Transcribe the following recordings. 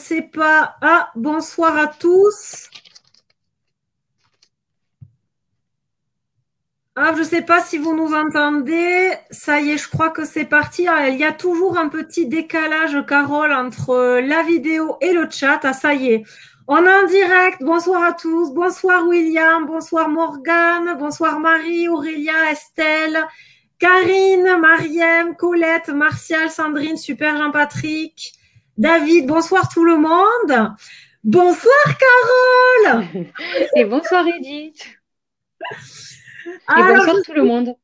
sais pas. Ah, bonsoir à tous. Ah, je ne sais pas si vous nous entendez. Ça y est, je crois que c'est parti. Ah, il y a toujours un petit décalage, Carole, entre la vidéo et le chat. Ah, ça y est. On est en direct. Bonsoir à tous. Bonsoir William. Bonsoir Morgane. Bonsoir Marie, Aurélia, Estelle, Karine, Mariem, Colette, Martial, Sandrine, Super Jean-Patrick, David. Bonsoir tout le monde. Bonsoir Carole. Et bonsoir Edith. Et Alors, bonsoir tout le monde.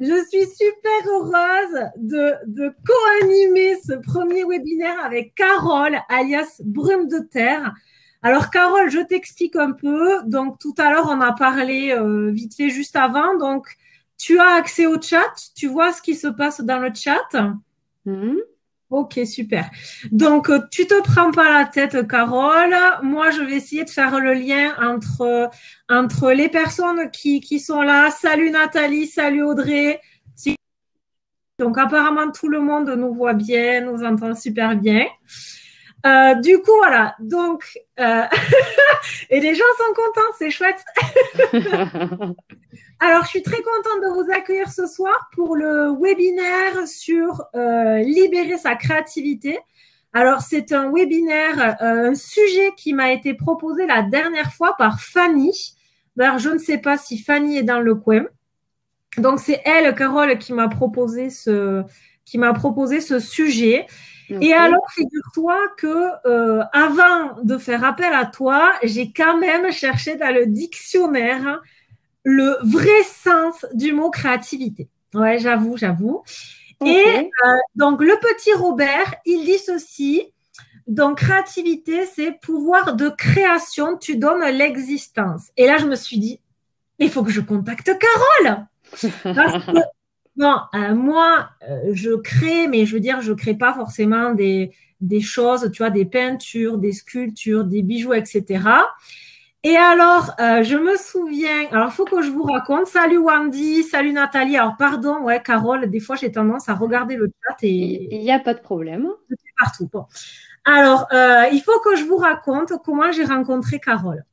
je suis super heureuse de co-animer ce premier webinaire avec Carole, alias Brume de Terre. Alors, Carole, je t'explique un peu. Donc, tout à l'heure, on a parlé vite fait juste avant. Donc, tu as accès au chat. Tu vois ce qui se passe dans le chat. Ok, super. Donc, tu te prends pas la tête, Carole. Moi, je vais essayer de faire le lien entre les personnes qui sont là. Salut Nathalie, salut Audrey. Donc, apparemment, tout le monde nous voit bien, nous entend super bien. Du coup, voilà. Donc, et les gens sont contents, c'est chouette. Alors, je suis très contente de vous accueillir ce soir pour le webinaire sur libérer sa créativité. Alors, c'est un webinaire, un sujet qui m'a été proposé la dernière fois par Fanny. D'ailleurs, je ne sais pas si Fanny est dans le coin. Donc, c'est elle, Carole, qui m'a proposé ce sujet. Okay. Et alors, figure-toi que avant de faire appel à toi, j'ai quand même cherché dans le dictionnaire le vrai sens du mot créativité. Ouais, j'avoue. Okay. Et donc, le petit Robert, il dit ceci. Donc, créativité, c'est pouvoir de création, tu donnes l'existence. Et là, je me suis dit, il faut que je contacte Carole. Parce que, bon, moi, je crée, mais je veux dire, je ne crée pas forcément des choses, tu vois, des peintures, des sculptures, des bijoux, etc. Et alors, je me souviens, alors il faut que je vous raconte. Salut Wendy, salut Nathalie. Alors, pardon, ouais, Carole, des fois, j'ai tendance à regarder le chat et… Il n'y a pas de problème. Partout. Bon. Alors, il faut que je vous raconte comment j'ai rencontré Carole.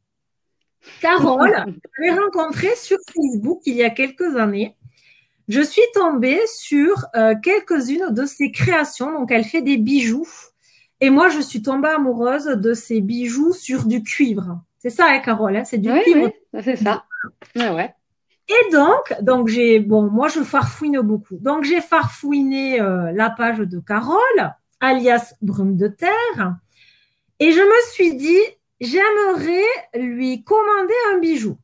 Carole, je l'ai rencontrée sur Facebook il y a quelques années. Je suis tombée sur quelques-unes de ses créations. Donc, elle fait des bijoux. Et moi, je suis tombée amoureuse de ces bijoux sur du cuivre. C'est ça, hein, Carole, hein, c'est du cuivre. Oui, c'est ça. Ouais. Et donc moi, je farfouine beaucoup. Donc, j'ai farfouiné la page de Carole, alias Brume de Terre. Et je me suis dit, j'aimerais lui commander un bijou.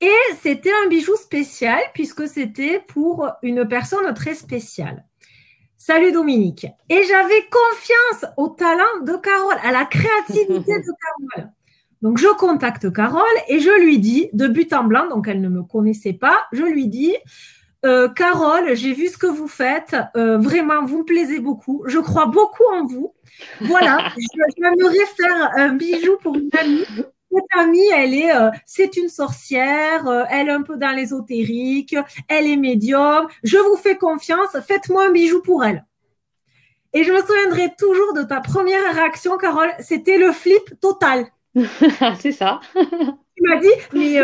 Et c'était un bijou spécial puisque c'était pour une personne très spéciale. Salut Dominique. Et j'avais confiance au talent de Carole, à la créativité de Carole. Donc, je contacte Carole et je lui dis, de but en blanc, donc elle ne me connaissait pas, je lui dis, Carole, j'ai vu ce que vous faites, vraiment, vous me plaisez beaucoup, je crois beaucoup en vous. Voilà, j'aimerais faire un bijou pour une amie. Cette amie, c'est une sorcière, elle est un peu dans l'ésotérique, elle est médium, je vous fais confiance, faites-moi un bijou pour elle. Et je me souviendrai toujours de ta première réaction, Carole, c'était le flip total. C'est ça. Tu m'as dit, mais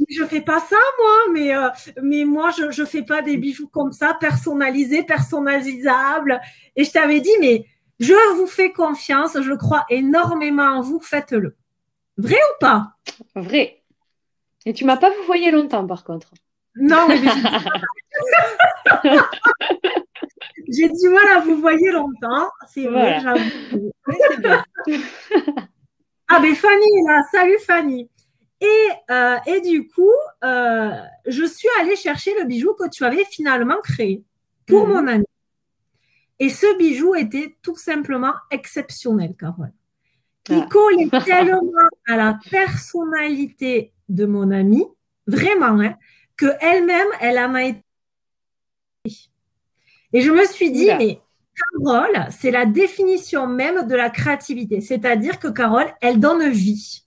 je fais pas ça, moi, mais moi, je fais pas des bijoux comme ça, personnalisés, personnalisables. Et je t'avais dit, mais je vous fais confiance, je crois énormément en vous, faites-le. Vrai ou pas? Vrai. Et tu m'as pas vouvoyé longtemps, par contre. Non, mais j'ai du mal à vous voyer longtemps, c'est vrai, j'avoue. C'est bien. Ah, mais Fanny est là, salut Fanny. Et du coup, je suis allée chercher le bijou que tu avais finalement créé pour mon ami. Et ce bijou était tout simplement exceptionnel, Carole. Il collait tellement à la personnalité de mon amie, vraiment, hein, qu'elle-même, elle en a été. Et je me suis dit, mais Carole, c'est la définition même de la créativité. C'est-à-dire que Carole, elle donne vie.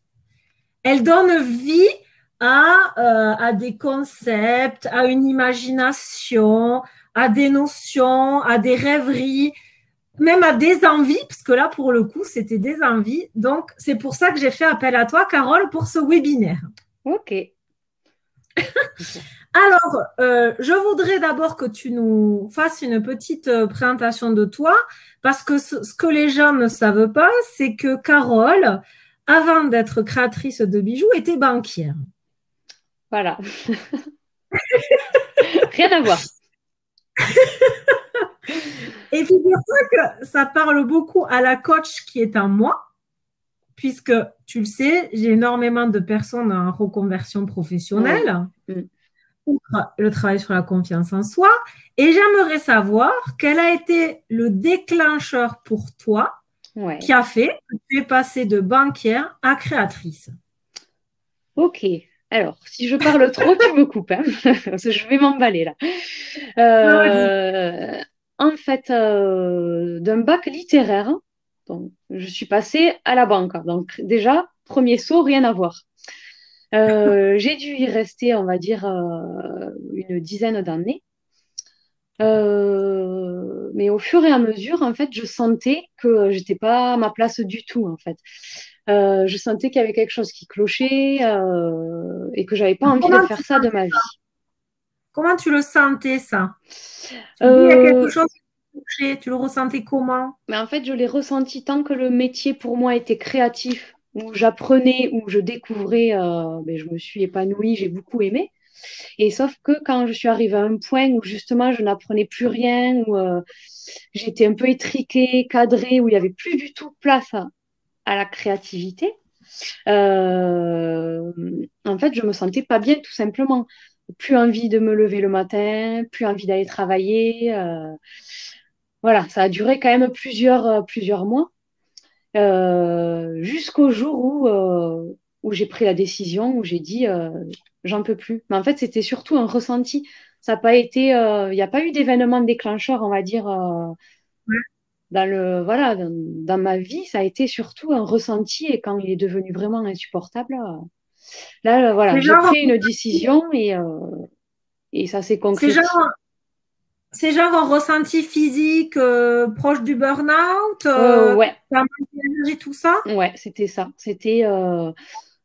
Elle donne vie à des concepts, à une imagination, à des notions, à des rêveries. même à des envies, parce que là, pour le coup, c'était des envies. Donc, c'est pour ça que j'ai fait appel à toi, Carole, pour ce webinaire. Ok. Alors, je voudrais d'abord que tu nous fasses une petite présentation de toi, parce que ce que les gens ne savent pas, c'est que Carole, avant d'être créatrice de bijoux, était banquière. Voilà. Rien à voir. Et figure-toi que ça parle beaucoup à la coach qui est en moi, puisque tu le sais, j'ai énormément de personnes en reconversion Oui. professionnelle, outre le travail sur la confiance en soi, et j'aimerais savoir quel a été le déclencheur pour toi qui Ouais. a fait que tu es passée de banquière à créatrice. Ok. Alors, si je parle trop, tu me coupes, hein, parce que je vais m'emballer là. Ouais, vas-y. En fait, d'un bac littéraire, donc, je suis passée à la banque. Donc, déjà, premier saut, rien à voir. J'ai dû y rester, on va dire, une dizaine d'années. Mais au fur et à mesure, en fait, je sentais que j'étais pas à ma place du tout, en fait. Je sentais qu'il y avait quelque chose qui clochait et que j'avais pas envie de Comment faire tu, ça de ma vie. comment tu le sentais, ça? Tu dis, il y a quelque Euh, chose qui t'a touché, tu le ressentais comment? mais en fait, je l'ai ressenti tant que le métier pour moi était créatif, où j'apprenais, où je découvrais, ben, je me suis épanouie, j'ai beaucoup aimé. Et sauf que quand je suis arrivée à un point où justement je n'apprenais plus rien, où j'étais un peu étriquée, cadrée, où il n'y avait plus du tout place à la créativité, euh, en fait, je me sentais pas bien tout simplement. Plus envie de me lever le matin, plus envie d'aller travailler. Voilà, ça a duré quand même plusieurs mois, jusqu'au jour où j'ai pris la décision, où j'ai dit j'en peux plus. Mais en fait, c'était surtout un ressenti. Ça n'a pas été, il n'y a pas eu d'événement déclencheur, on va dire, voilà, dans ma vie. Ça a été surtout un ressenti. Et quand il est devenu vraiment insupportable, voilà, C'est j'ai genre, pris une décision et ça s'est c'est concrétisé. genre, c'est genre un ressenti physique proche du burn-out, Ouais, t'as manqué d'énergie, tout ça? ouais, c'était ça. C'était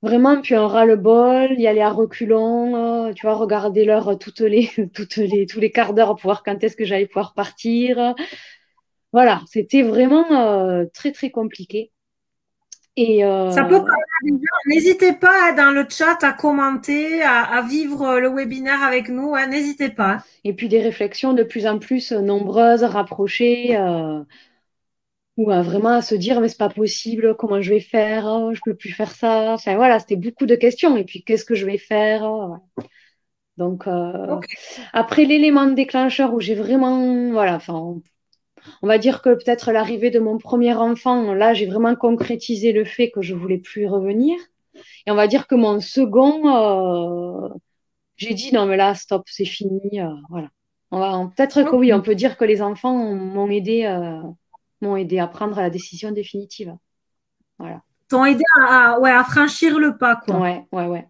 vraiment, puis un ras-le-bol, y aller à reculons, tu vois, regarder l'heure tous les quarts d'heure pour voir quand est-ce que j'allais pouvoir partir. Voilà, c'était vraiment très, très compliqué. Et Ça peut parler à des gens. N'hésitez pas, hein, dans le chat à commenter, à vivre le webinaire avec nous, hein, n'hésitez pas. et puis des réflexions de plus en plus nombreuses, rapprochées, ou vraiment à se dire, mais c'est pas possible, comment je vais faire, oh, je peux plus faire ça. Enfin voilà, c'était beaucoup de questions. Et puis, qu'est-ce que je vais faire? Voilà. Donc, Ok. après l'élément déclencheur où j'ai vraiment, voilà, enfin, on va dire que peut-être l'arrivée de mon premier enfant, là, j'ai vraiment concrétisé le fait que je voulais plus y revenir. Et on va dire que mon second, j'ai dit non, mais là, stop, c'est fini. Voilà. Peut-être que oui, on Ok. peut dire que les enfants m'ont aidé à prendre la décision définitive. Voilà. T'ont aidé ouais, à franchir le pas, quoi. Ouais, ouais, ouais.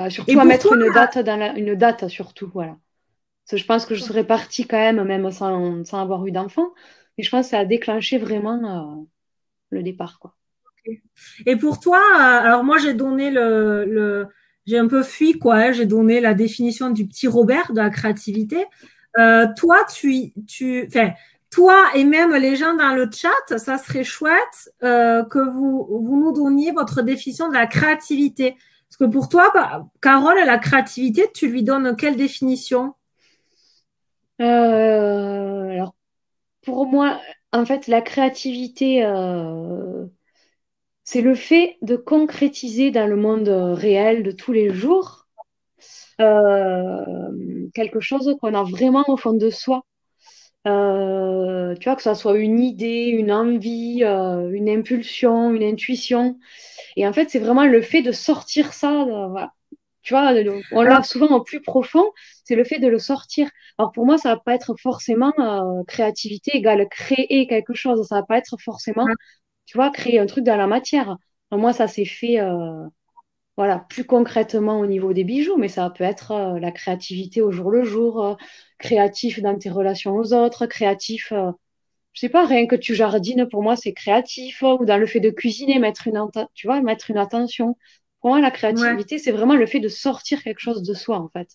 Et Surtout à pour mettre toi, une date une date surtout, voilà. Parce que je pense que je serais partie quand même sans avoir eu d'enfant. Mais je pense que ça a déclenché vraiment le départ, quoi. et pour toi, alors moi j'ai donné j'ai un peu fui quoi, hein, j'ai donné la définition du petit Robert de la créativité. Toi, enfin, toi et même les gens dans le chat, ça serait chouette que vous nous donniez votre définition de la créativité. Parce que pour toi, bah, Carole, la créativité, tu lui donnes quelle définition? Alors, pour moi, en fait, la créativité, c'est le fait de concrétiser dans le monde réel de tous les jours quelque chose qu'on a vraiment au fond de soi. Tu vois, que ça soit une idée, une envie, une impulsion, une intuition. Et en fait, c'est vraiment le fait de sortir ça. Voilà. Tu vois, on Alors, l'a souvent au plus profond, c'est le fait de le sortir. Alors pour moi, ça va pas être forcément créativité égale créer quelque chose. Ça va pas être forcément, tu vois, créer un truc dans la matière. Alors moi, ça s'est fait, voilà, plus concrètement au niveau des bijoux, mais ça peut être la créativité au jour le jour, créatif dans tes relations aux autres, créatif, je sais pas, rien que tu jardines, pour moi, c'est créatif. Ou dans le fait de cuisiner, tu vois, mettre une attention. Pour moi, la Ouais. créativité, c'est vraiment le fait de sortir quelque chose de soi, en fait.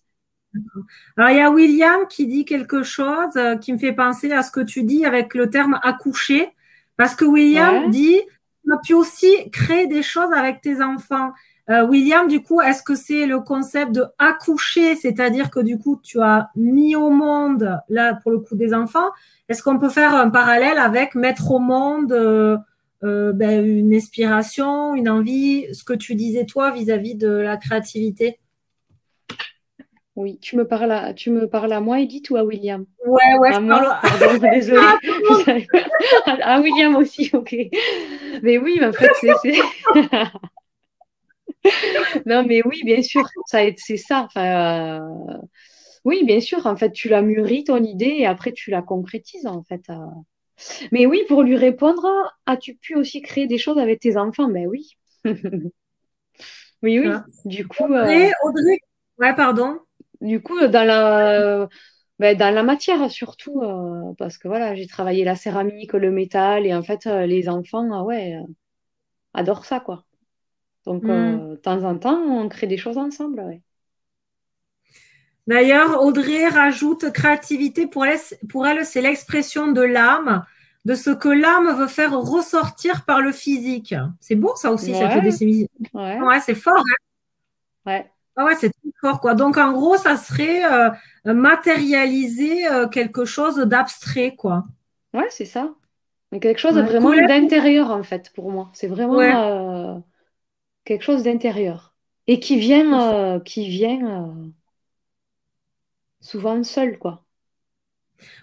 Alors, il y a William qui dit quelque chose qui me fait penser à ce que tu dis avec le terme accoucher. Parce que William Ouais. dit, tu as pu aussi créer des choses avec tes enfants. William, du coup, est-ce que c'est le concept de accoucher, c'est-à-dire que du coup, tu as mis au monde, là, pour le coup des enfants, est-ce qu'on peut faire un parallèle avec mettre au monde ben, une inspiration, une envie, ce que tu disais toi vis-à-vis de la créativité? Oui. Tu me parles à moi, Edith, ou à William? Ouais, ouais, je À parle moi, à pardon, désolée. tout le Je monde. savais pas. À William aussi, ok. Mais oui, mais en fait, Non, mais oui, bien sûr, c'est ça. Enfin, oui, bien sûr, en fait, tu la mûris, ton idée, et après, tu la concrétises, en fait. Mais oui, pour lui répondre, as-tu pu aussi créer des choses avec tes enfants? Ben oui. Oui, Tu vois. oui. Audrey, ouais, pardon. Du coup, dans la matière surtout, parce que voilà, j'ai travaillé la céramique, le métal, et en fait, les enfants, ouais, adorent ça, quoi. Donc, Hmm. de temps en temps, on crée des choses ensemble, ouais. D'ailleurs, Audrey rajoute créativité pour elle, c'est l'expression de l'âme, de ce que l'âme veut faire ressortir par le physique. C'est beau ça aussi, cette Ouais, définition. ouais, Ouais, c'est fort, hein. ouais, Ah ouais, c'est très fort, quoi. Donc, en gros, ça serait matérialiser quelque chose d'abstrait, quoi. ouais, c'est ça. Mais quelque chose Ouais. vraiment Colette, d'intérieur, en fait, pour moi. C'est ouais. vraiment quelque chose d'intérieur. Et qui vient souvent seul, quoi.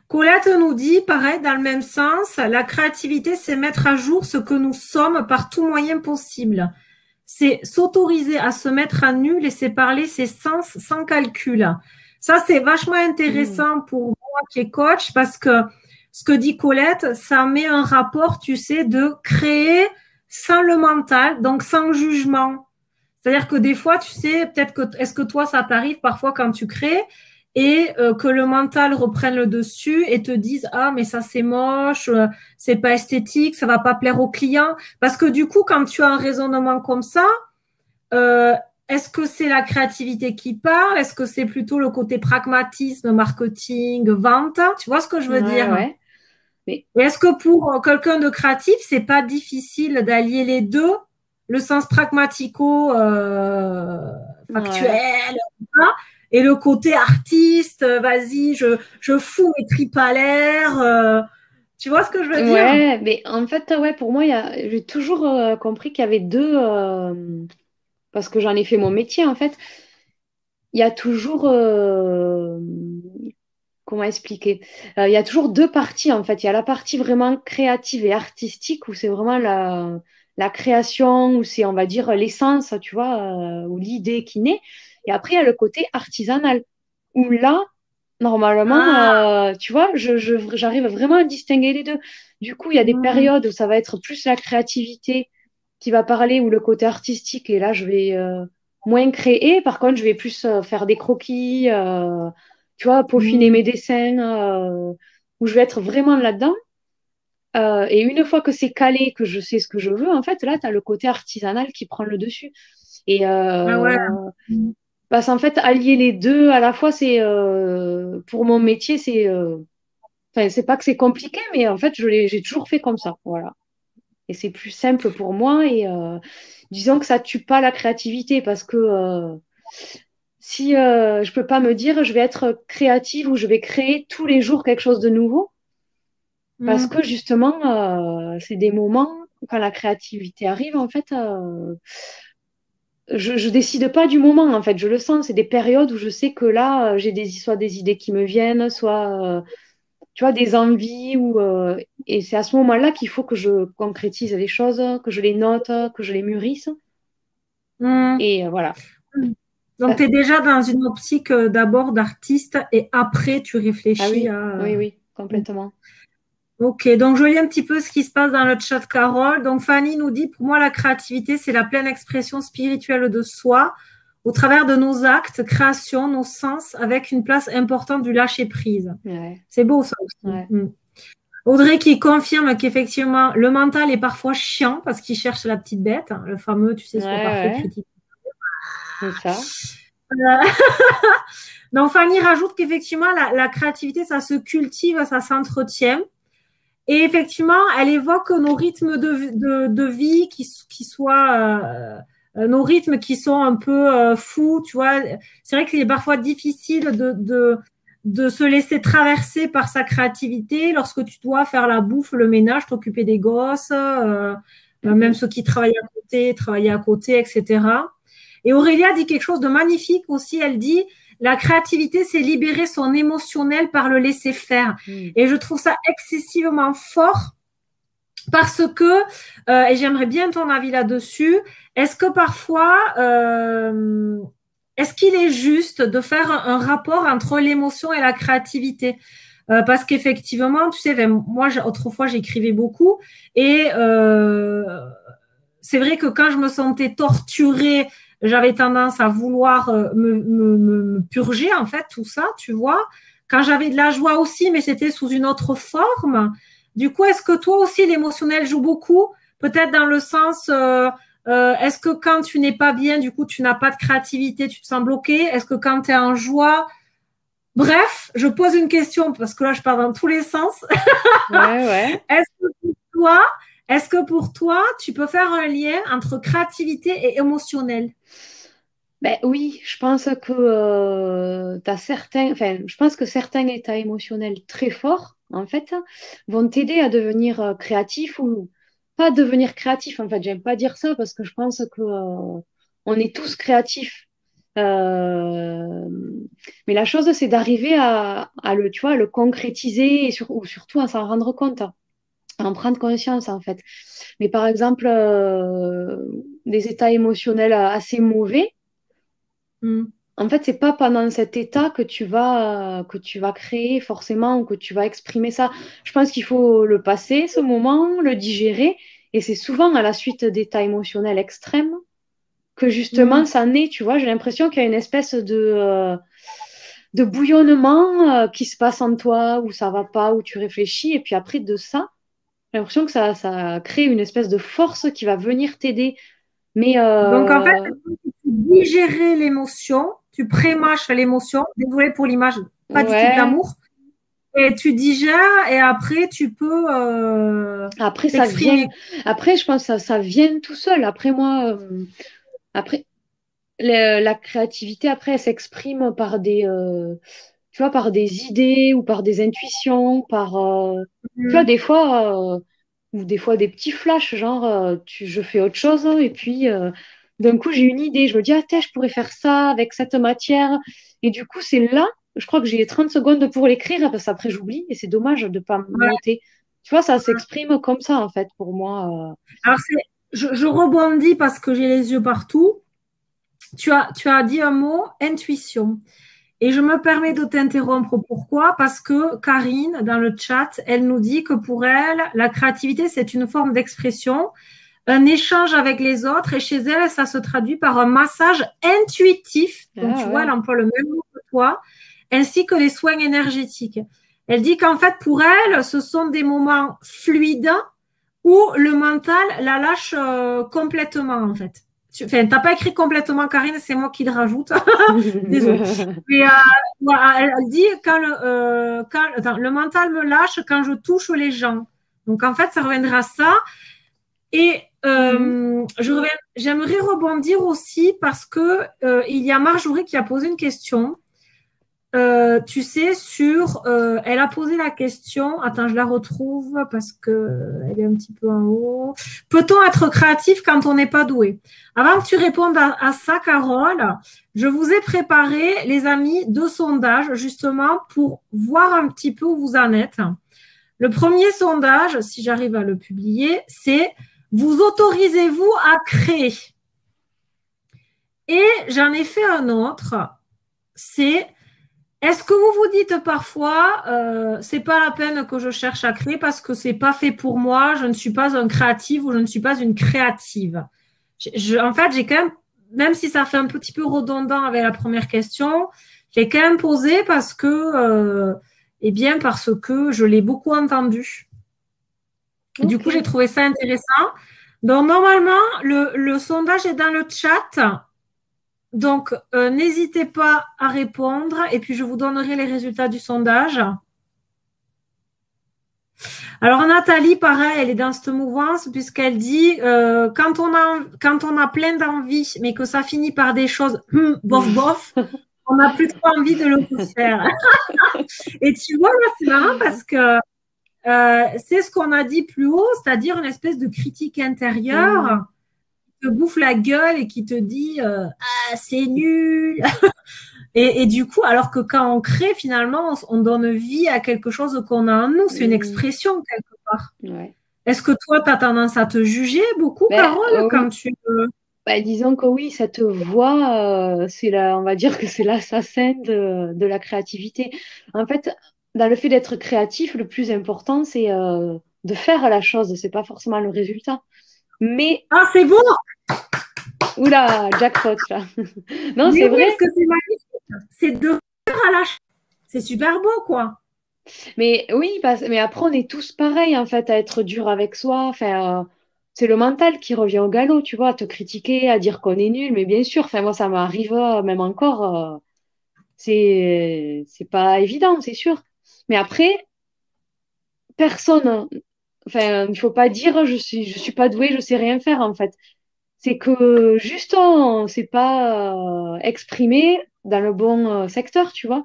Colette nous dit, pareil, dans le même sens, la créativité, c'est mettre à jour ce que nous sommes par tout moyen possible. C'est s'autoriser à se mettre à nu, laisser parler ses sens sans calcul. Ça, c'est vachement Hmm. intéressant pour moi qui est coach parce que ce que dit Colette, ça met un rapport, tu sais, de créer sans le mental, donc sans jugement. C'est-à-dire que des fois, tu sais, peut-être que, est-ce que toi, ça t'arrive parfois quand tu crées et que le mental reprenne le dessus et te dise, ah, mais ça, c'est moche, c'est pas esthétique, ça va pas plaire au client. Parce que du coup, quand tu as un raisonnement comme ça, euh, est-ce que c'est la créativité qui parle? Est-ce que c'est plutôt le côté pragmatisme, marketing, vente? Tu vois ce que je veux Ouais, dire? ouais. Mais Et est-ce que pour quelqu'un de créatif, c'est pas difficile d'allier les deux, le sens pragmatico ouais. factuel, et le côté artiste, vas-y, je fous mes tripes à l'air. Tu vois ce que je veux dire? Ouais, mais en fait, ouais, pour moi, j'ai toujours compris qu'il y avait deux, parce que j'en ai fait mon métier, en fait, il y a toujours, comment expliquer? Il y a toujours deux parties, en fait. Il y a la partie vraiment créative et artistique, où c'est vraiment la création, où c'est, on va dire, l'essence, tu vois, ou l'idée qui naît. Et après, il y a le côté artisanal, où là, normalement, Ah, tu vois, j'arrive vraiment à distinguer les deux. Du coup, il y a des hmm, périodes où ça va être plus la créativité qui va parler ou le côté artistique, et là, je vais moins créer. Par contre, je vais plus faire des croquis, tu vois, peaufiner hmm, mes dessins, où je vais être vraiment là-dedans. Et une fois que c'est calé, que je sais ce que je veux, en fait, là, tu as le côté artisanal qui prend le dessus. Et ah ouais. parce qu'en fait, allier les deux à la fois, c'est pour mon métier, enfin, c'est pas que c'est compliqué, mais en fait, j'ai toujours fait comme ça, voilà. Et c'est plus simple pour moi. Et disons que ça tue pas la créativité parce que si je peux pas me dire je vais être créative ou je vais créer tous les jours quelque chose de nouveau, parce Hmm, que justement, c'est des moments quand la créativité arrive, en fait, je décide pas du moment, en fait, je le sens. C'est des périodes où je sais que là, soit des idées qui me viennent, soit tu vois, des envies et c'est à ce moment-là qu'il faut que je concrétise les choses, que je les note, que je les mûrisse. hmm. Et voilà. Donc, Euh, tu es déjà dans une optique d'abord d'artiste et après, tu ah réfléchis oui, à. oui, oui, complètement. Ok, donc je lis un petit peu ce qui se passe dans le chat, Carole. Donc, Fanny nous dit, pour moi, la créativité, c'est la pleine expression spirituelle de soi au travers de nos actes, créations, nos sens, avec une place importante du lâcher-prise. Ouais, C'est beau, ça aussi. ouais. Mm. Audrey qui confirme qu'effectivement, le mental est parfois chiant parce qu'il cherche la petite bête, hein, le fameux, tu sais, soit parfait, critique. C'est ça. Donc, Fanny rajoute qu'effectivement, la créativité, ça se cultive, ça s'entretient. Et effectivement, elle évoque nos rythmes de vie qui soient nos rythmes qui sont un peu fous, tu vois. C'est vrai qu'il est parfois difficile de se laisser traverser par sa créativité lorsque tu dois faire la bouffe, le ménage, t'occuper des gosses, même ceux qui travailler à côté, etc. Et Aurélia dit quelque chose de magnifique aussi. Elle dit, la créativité, c'est libérer son émotionnel par le laisser faire. Et je trouve ça excessivement fort parce que, et j'aimerais bien ton avis là-dessus, est-ce que parfois, est-ce qu'il est juste de faire un rapport entre l'émotion et la créativité? Parce qu'effectivement, tu sais, moi, autrefois, j'écrivais beaucoup et c'est vrai que quand je me sentais torturée, j'avais tendance à vouloir me purger, en fait, tout ça, tu vois. Quand j'avais de la joie aussi, mais c'était sous une autre forme. Du coup, est-ce que toi aussi, l'émotionnel joue beaucoup? Peut-être dans le sens, est-ce que quand tu n'es pas bien, du coup, tu n'as pas de créativité, tu te sens bloqué? Est-ce que quand tu es en joie... Bref, je pose une question, parce que là, je pars dans tous les sens. Ouais. Est-ce que pour toi, tu peux faire un lien entre créativité et émotionnel? Ben oui, je pense que je pense que certains états émotionnels très forts, en fait, vont t'aider à devenir créatif ou pas devenir créatif. En fait, j'aime pas dire ça parce que je pense que on est tous créatifs. Euh, mais la chose, c'est d'arriver à le, tu vois, à le concrétiser ou surtout à s'en rendre compte, à en prendre conscience, en fait. Mais par exemple, des états émotionnels assez mauvais. En fait, c'est pas pendant cet état que tu vas créer forcément ou que tu vas exprimer ça. Je pense qu'il faut le passer, ce moment, le digérer. Et c'est souvent à la suite d'états émotionnels extrêmes que justement ça naît, tu vois. J'ai l'impression qu'il y a une espèce de bouillonnement qui se passe en toi, où ça va pas, où tu réfléchis. Et puis après de ça, j'ai l'impression que ça crée une espèce de force qui va venir t'aider. Mais Donc, en fait, tu digérer l'émotion, tu prémâches l'émotion. Désolée pour l'image, pas du tout de ouais. l'amour. Et tu digères et après, tu peux Après, ça vient. t'exprimer. Après, je pense que ça vient tout seul. Après, moi, après, la créativité, après, elle s'exprime par tu vois, par des idées ou par des intuitions, tu vois, ou des fois des petits flashs, genre, je fais autre chose et puis d'un coup, j'ai une idée. Je me dis, ah, tiens, je pourrais faire ça avec cette matière. Et du coup, c'est là, je crois que j'ai 30 secondes pour l'écrire parce qu'après, j'oublie et c'est dommage de ne pas me Ouais. noter. Tu vois, ça s'exprime comme ça, en fait, pour moi. Alors, je rebondis parce que j'ai les yeux partout. Tu as dit un mot, intuition. Et je me permets de t'interrompre. Pourquoi? Parce que Karine, dans le chat, elle nous dit que pour elle, la créativité, c'est une forme d'expression, un échange avec les autres. Et chez elle, ça se traduit par un massage intuitif. Donc, tu vois, elle emploie le même mot que toi, ainsi que les soins énergétiques. Elle dit qu'en fait, pour elle, ce sont des moments fluides où le mental la lâche complètement, en fait. Enfin, t'as pas écrit complètement, Karine, c'est moi qui le rajoute. Désolée. Mais voilà, elle dit attends, le mental me lâche quand je touche les gens. Donc en fait, ça reviendra à ça. Et j'aimerais rebondir aussi parce que il y a Marjorie qui a posé une question. Tu sais, elle a posé la question, attends, je la retrouve parce que elle est un petit peu en haut. Peut-on être créatif quand on n'est pas doué? Avant que tu répondes à ça, Carole, je vous ai préparé, les amis, 2 sondages justement pour voir un petit peu où vous en êtes. Le premier sondage, si j'arrive à le publier, c'est vous autorisez-vous à créer? Et j'en ai fait un autre, c'est est-ce que vous vous dites parfois, c'est pas la peine que je cherche à créer parce que c'est pas fait pour moi, je ne suis pas un créatif ou je ne suis pas une créative. En fait, j'ai quand même si ça fait un petit peu redondant avec la première question, j'ai quand même posé parce que, parce que je l'ai beaucoup entendu. Du Ok. coup, j'ai trouvé ça intéressant. Donc, normalement, le sondage est dans le chat. Donc, n'hésitez pas à répondre et puis je vous donnerai les résultats du sondage. Alors, Nathalie, pareil, elle est dans cette mouvance puisqu'elle dit quand on a plein d'envie, mais que ça finit par des choses bof bof, on n'a plus trop envie de le faire. Et tu vois, là, c'est marrant parce que c'est ce qu'on a dit plus haut, c'est-à-dire une espèce de critique Hmm. intérieure qui te bouffe la gueule et qui te dit ah, c'est nul. Et du coup, alors que quand on crée, finalement, on donne vie à quelque chose qu'on a en nous. C'est une Hmm. expression quelque part. Ouais. Est-ce que toi, tu as tendance à te juger beaucoup, Ben, Carole, quand oui. tu... Ben, disons que oui, cette voix, on va dire que c'est l'assassin de la créativité. En fait, dans le fait d'être créatif, le plus important, c'est de faire la chose, c'est pas forcément le résultat. Mais, Ah, c'est beau! oula, jackpot là. Non, Mais c'est oui, vrai. parce que c'est magnifique. C'est de faire à la... C'est super beau, quoi. Mais oui, mais après, on est tous pareils, en fait, à être dur avec soi. Enfin, c'est le mental qui revient au galop, tu vois, à te critiquer, à dire qu'on est nul. Mais bien sûr, enfin, moi, ça m'arrive même encore. C'est pas évident, c'est sûr. Mais après, personne, enfin, il faut pas dire je suis pas doué, je sais rien faire, en fait. C'est que juste, on ne s'est pas exprimé dans le bon secteur, tu vois.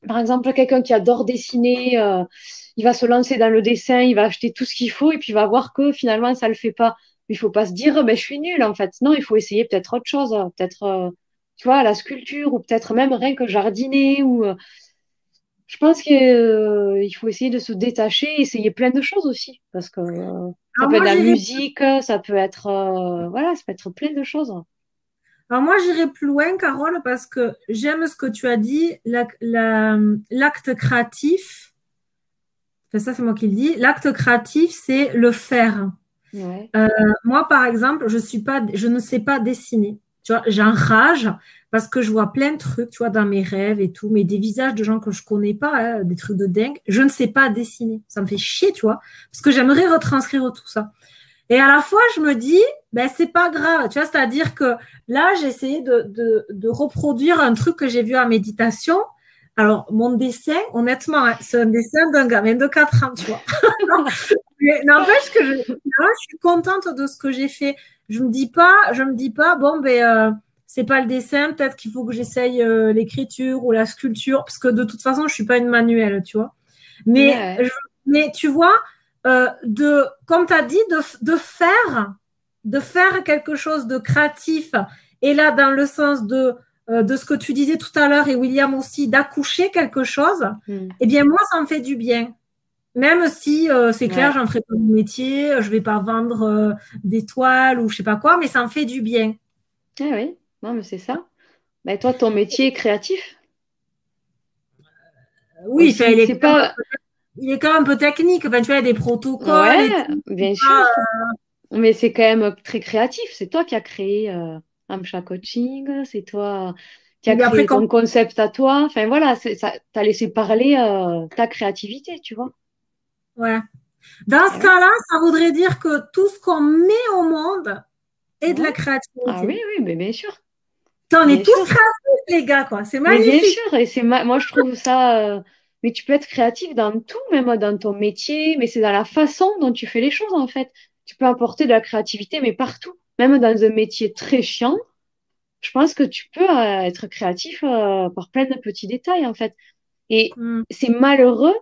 Par exemple, quelqu'un qui adore dessiner, il va se lancer dans le dessin, il va acheter tout ce qu'il faut et puis il va voir que finalement ça le fait pas. Il faut pas se dire ben je suis nul en fait. Non, il faut essayer peut-être autre chose, peut-être tu vois la sculpture ou peut-être même rien que jardiner ou je pense qu'il faut essayer de se détacher, essayer plein de choses aussi parce que ça Alors peut être moi, la j'irai musique, ça peut être voilà, ça peut être plein de choses. j'irai plus loin, Carole, parce que j'aime ce que tu as dit, l'acte créatif, enfin, ça c'est moi qui le dis, l'acte créatif, c'est le faire. Ouais. Euh, Moi, par exemple, je ne sais pas dessiner. Tu vois, j'enrage parce que je vois plein de trucs, tu vois, dans mes rêves et tout, mais des visages de gens que je connais pas, hein, des trucs de dingue. Je ne sais pas dessiner. Ça me fait chier, tu vois, parce que j'aimerais retranscrire tout ça. Et à la fois, je me dis, ben, c'est pas grave, tu vois, c'est-à-dire que là, j'ai essayé de reproduire un truc que j'ai vu en méditation. Alors, mon dessin, honnêtement, hein, c'est un dessin d'un gamin de 4 ans, tu vois. Mais n'empêche que je suis contente de ce que j'ai fait. Je me dis pas, bon, ben, c'est pas le dessin, peut-être qu'il faut que j'essaye l'écriture ou la sculpture, parce que de toute façon, je suis pas une manuelle, tu vois. Mais, Ouais. mais tu vois, comme tu as dit, de faire quelque chose de créatif, et là, dans le sens de ce que tu disais tout à l'heure, et William aussi, d'accoucher quelque chose, Hmm. eh bien, moi, ça me fait du bien. Même si c'est clair, Ouais. j'en ferai pas mon métier, je vais pas vendre des toiles ou je sais pas quoi, mais ça me fait du bien. Ah oui, non mais c'est ça. Ben, toi, ton métier est créatif Oui, enfin, aussi. C'est pas. il est quand même un peu technique. Enfin, tu vois, il y a des protocoles et Ouais, tout. bien Ah, sûr. Mais c'est quand même très créatif. C'est toi qui as créé Amcha Coaching. C'est toi qui as mais après, créé comme... ton concept à toi. Enfin voilà, ça, t'as laissé parler ta créativité, tu vois. ouais. Dans ce Ah oui, cas-là, ça voudrait dire que tout ce qu'on met au monde est de la ouais. Ah oui, créativité. oui, mais bien sûr. Putain, on est Bien tous sûr. créatifs, les gars, quoi. C'est Mais bien magnifique. sûr. Et moi, je trouve ça. Mais tu peux être créatif dans tout, même dans ton métier. Mais c'est dans la façon dont tu fais les choses, en fait. Tu peux apporter de la créativité, mais partout. Même dans un métier très chiant. Je pense que tu peux être créatif par plein de petits détails, en fait. Et Hmm. c'est malheureux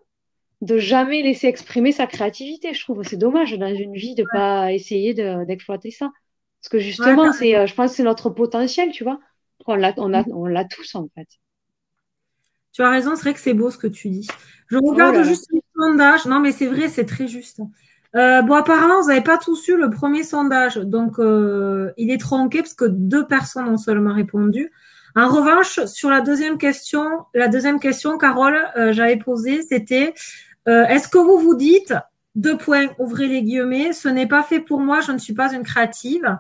de jamais laisser exprimer sa créativité, je trouve. C'est dommage dans une vie de pas essayer d'exploiter ça. Parce que Ouais, justement, je pense que c'est notre potentiel, tu vois. On l'a tous, en fait. tu as raison, c'est vrai que c'est beau ce que tu dis. Je Oh regarde là là. juste le sondage. Non, mais c'est vrai, c'est très juste. Bon, apparemment, vous n'avez pas tous eu le premier sondage. Donc, il est tronqué parce que 2 personnes ont seulement répondu. En revanche, sur la deuxième question, Carole, j'avais posée, c'était est-ce que vous vous dites, 2 points, ouvrez les guillemets, ce n'est pas fait pour moi, je ne suis pas une créative.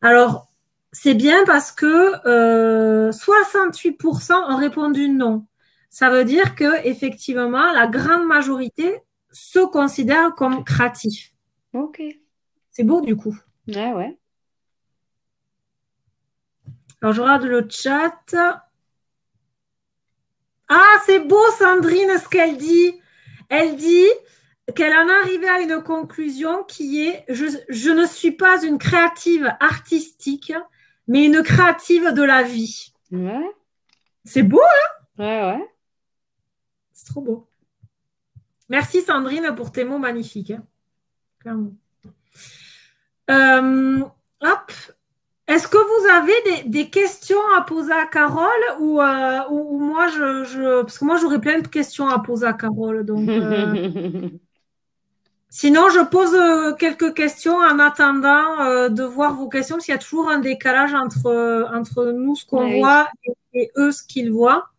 Alors, c'est bien parce que 68% ont répondu non. Ça veut dire que effectivement, la grande majorité se considèrent comme créatifs. Ok. C'est beau du coup. Ouais, ouais. Alors, je regarde le chat. Ah, c'est beau, Sandrine, ce qu'elle dit. Elle dit qu'elle en est arrivée à une conclusion qui est je ne suis pas une créative artistique, mais une créative de la vie. Ouais, C'est beau, hein? ouais, ouais. C'est trop beau. Merci, Sandrine, pour tes mots magnifiques, hein. Clairement. Hop. Est-ce que vous avez des questions à poser à Carole ou moi, parce que moi, j'aurais plein de questions à poser à Carole. Donc, sinon, je pose quelques questions en attendant de voir vos questions, parce qu'il y a toujours un décalage entre nous, ce qu'on Ouais, oui. voit, et eux, ce qu'ils voient.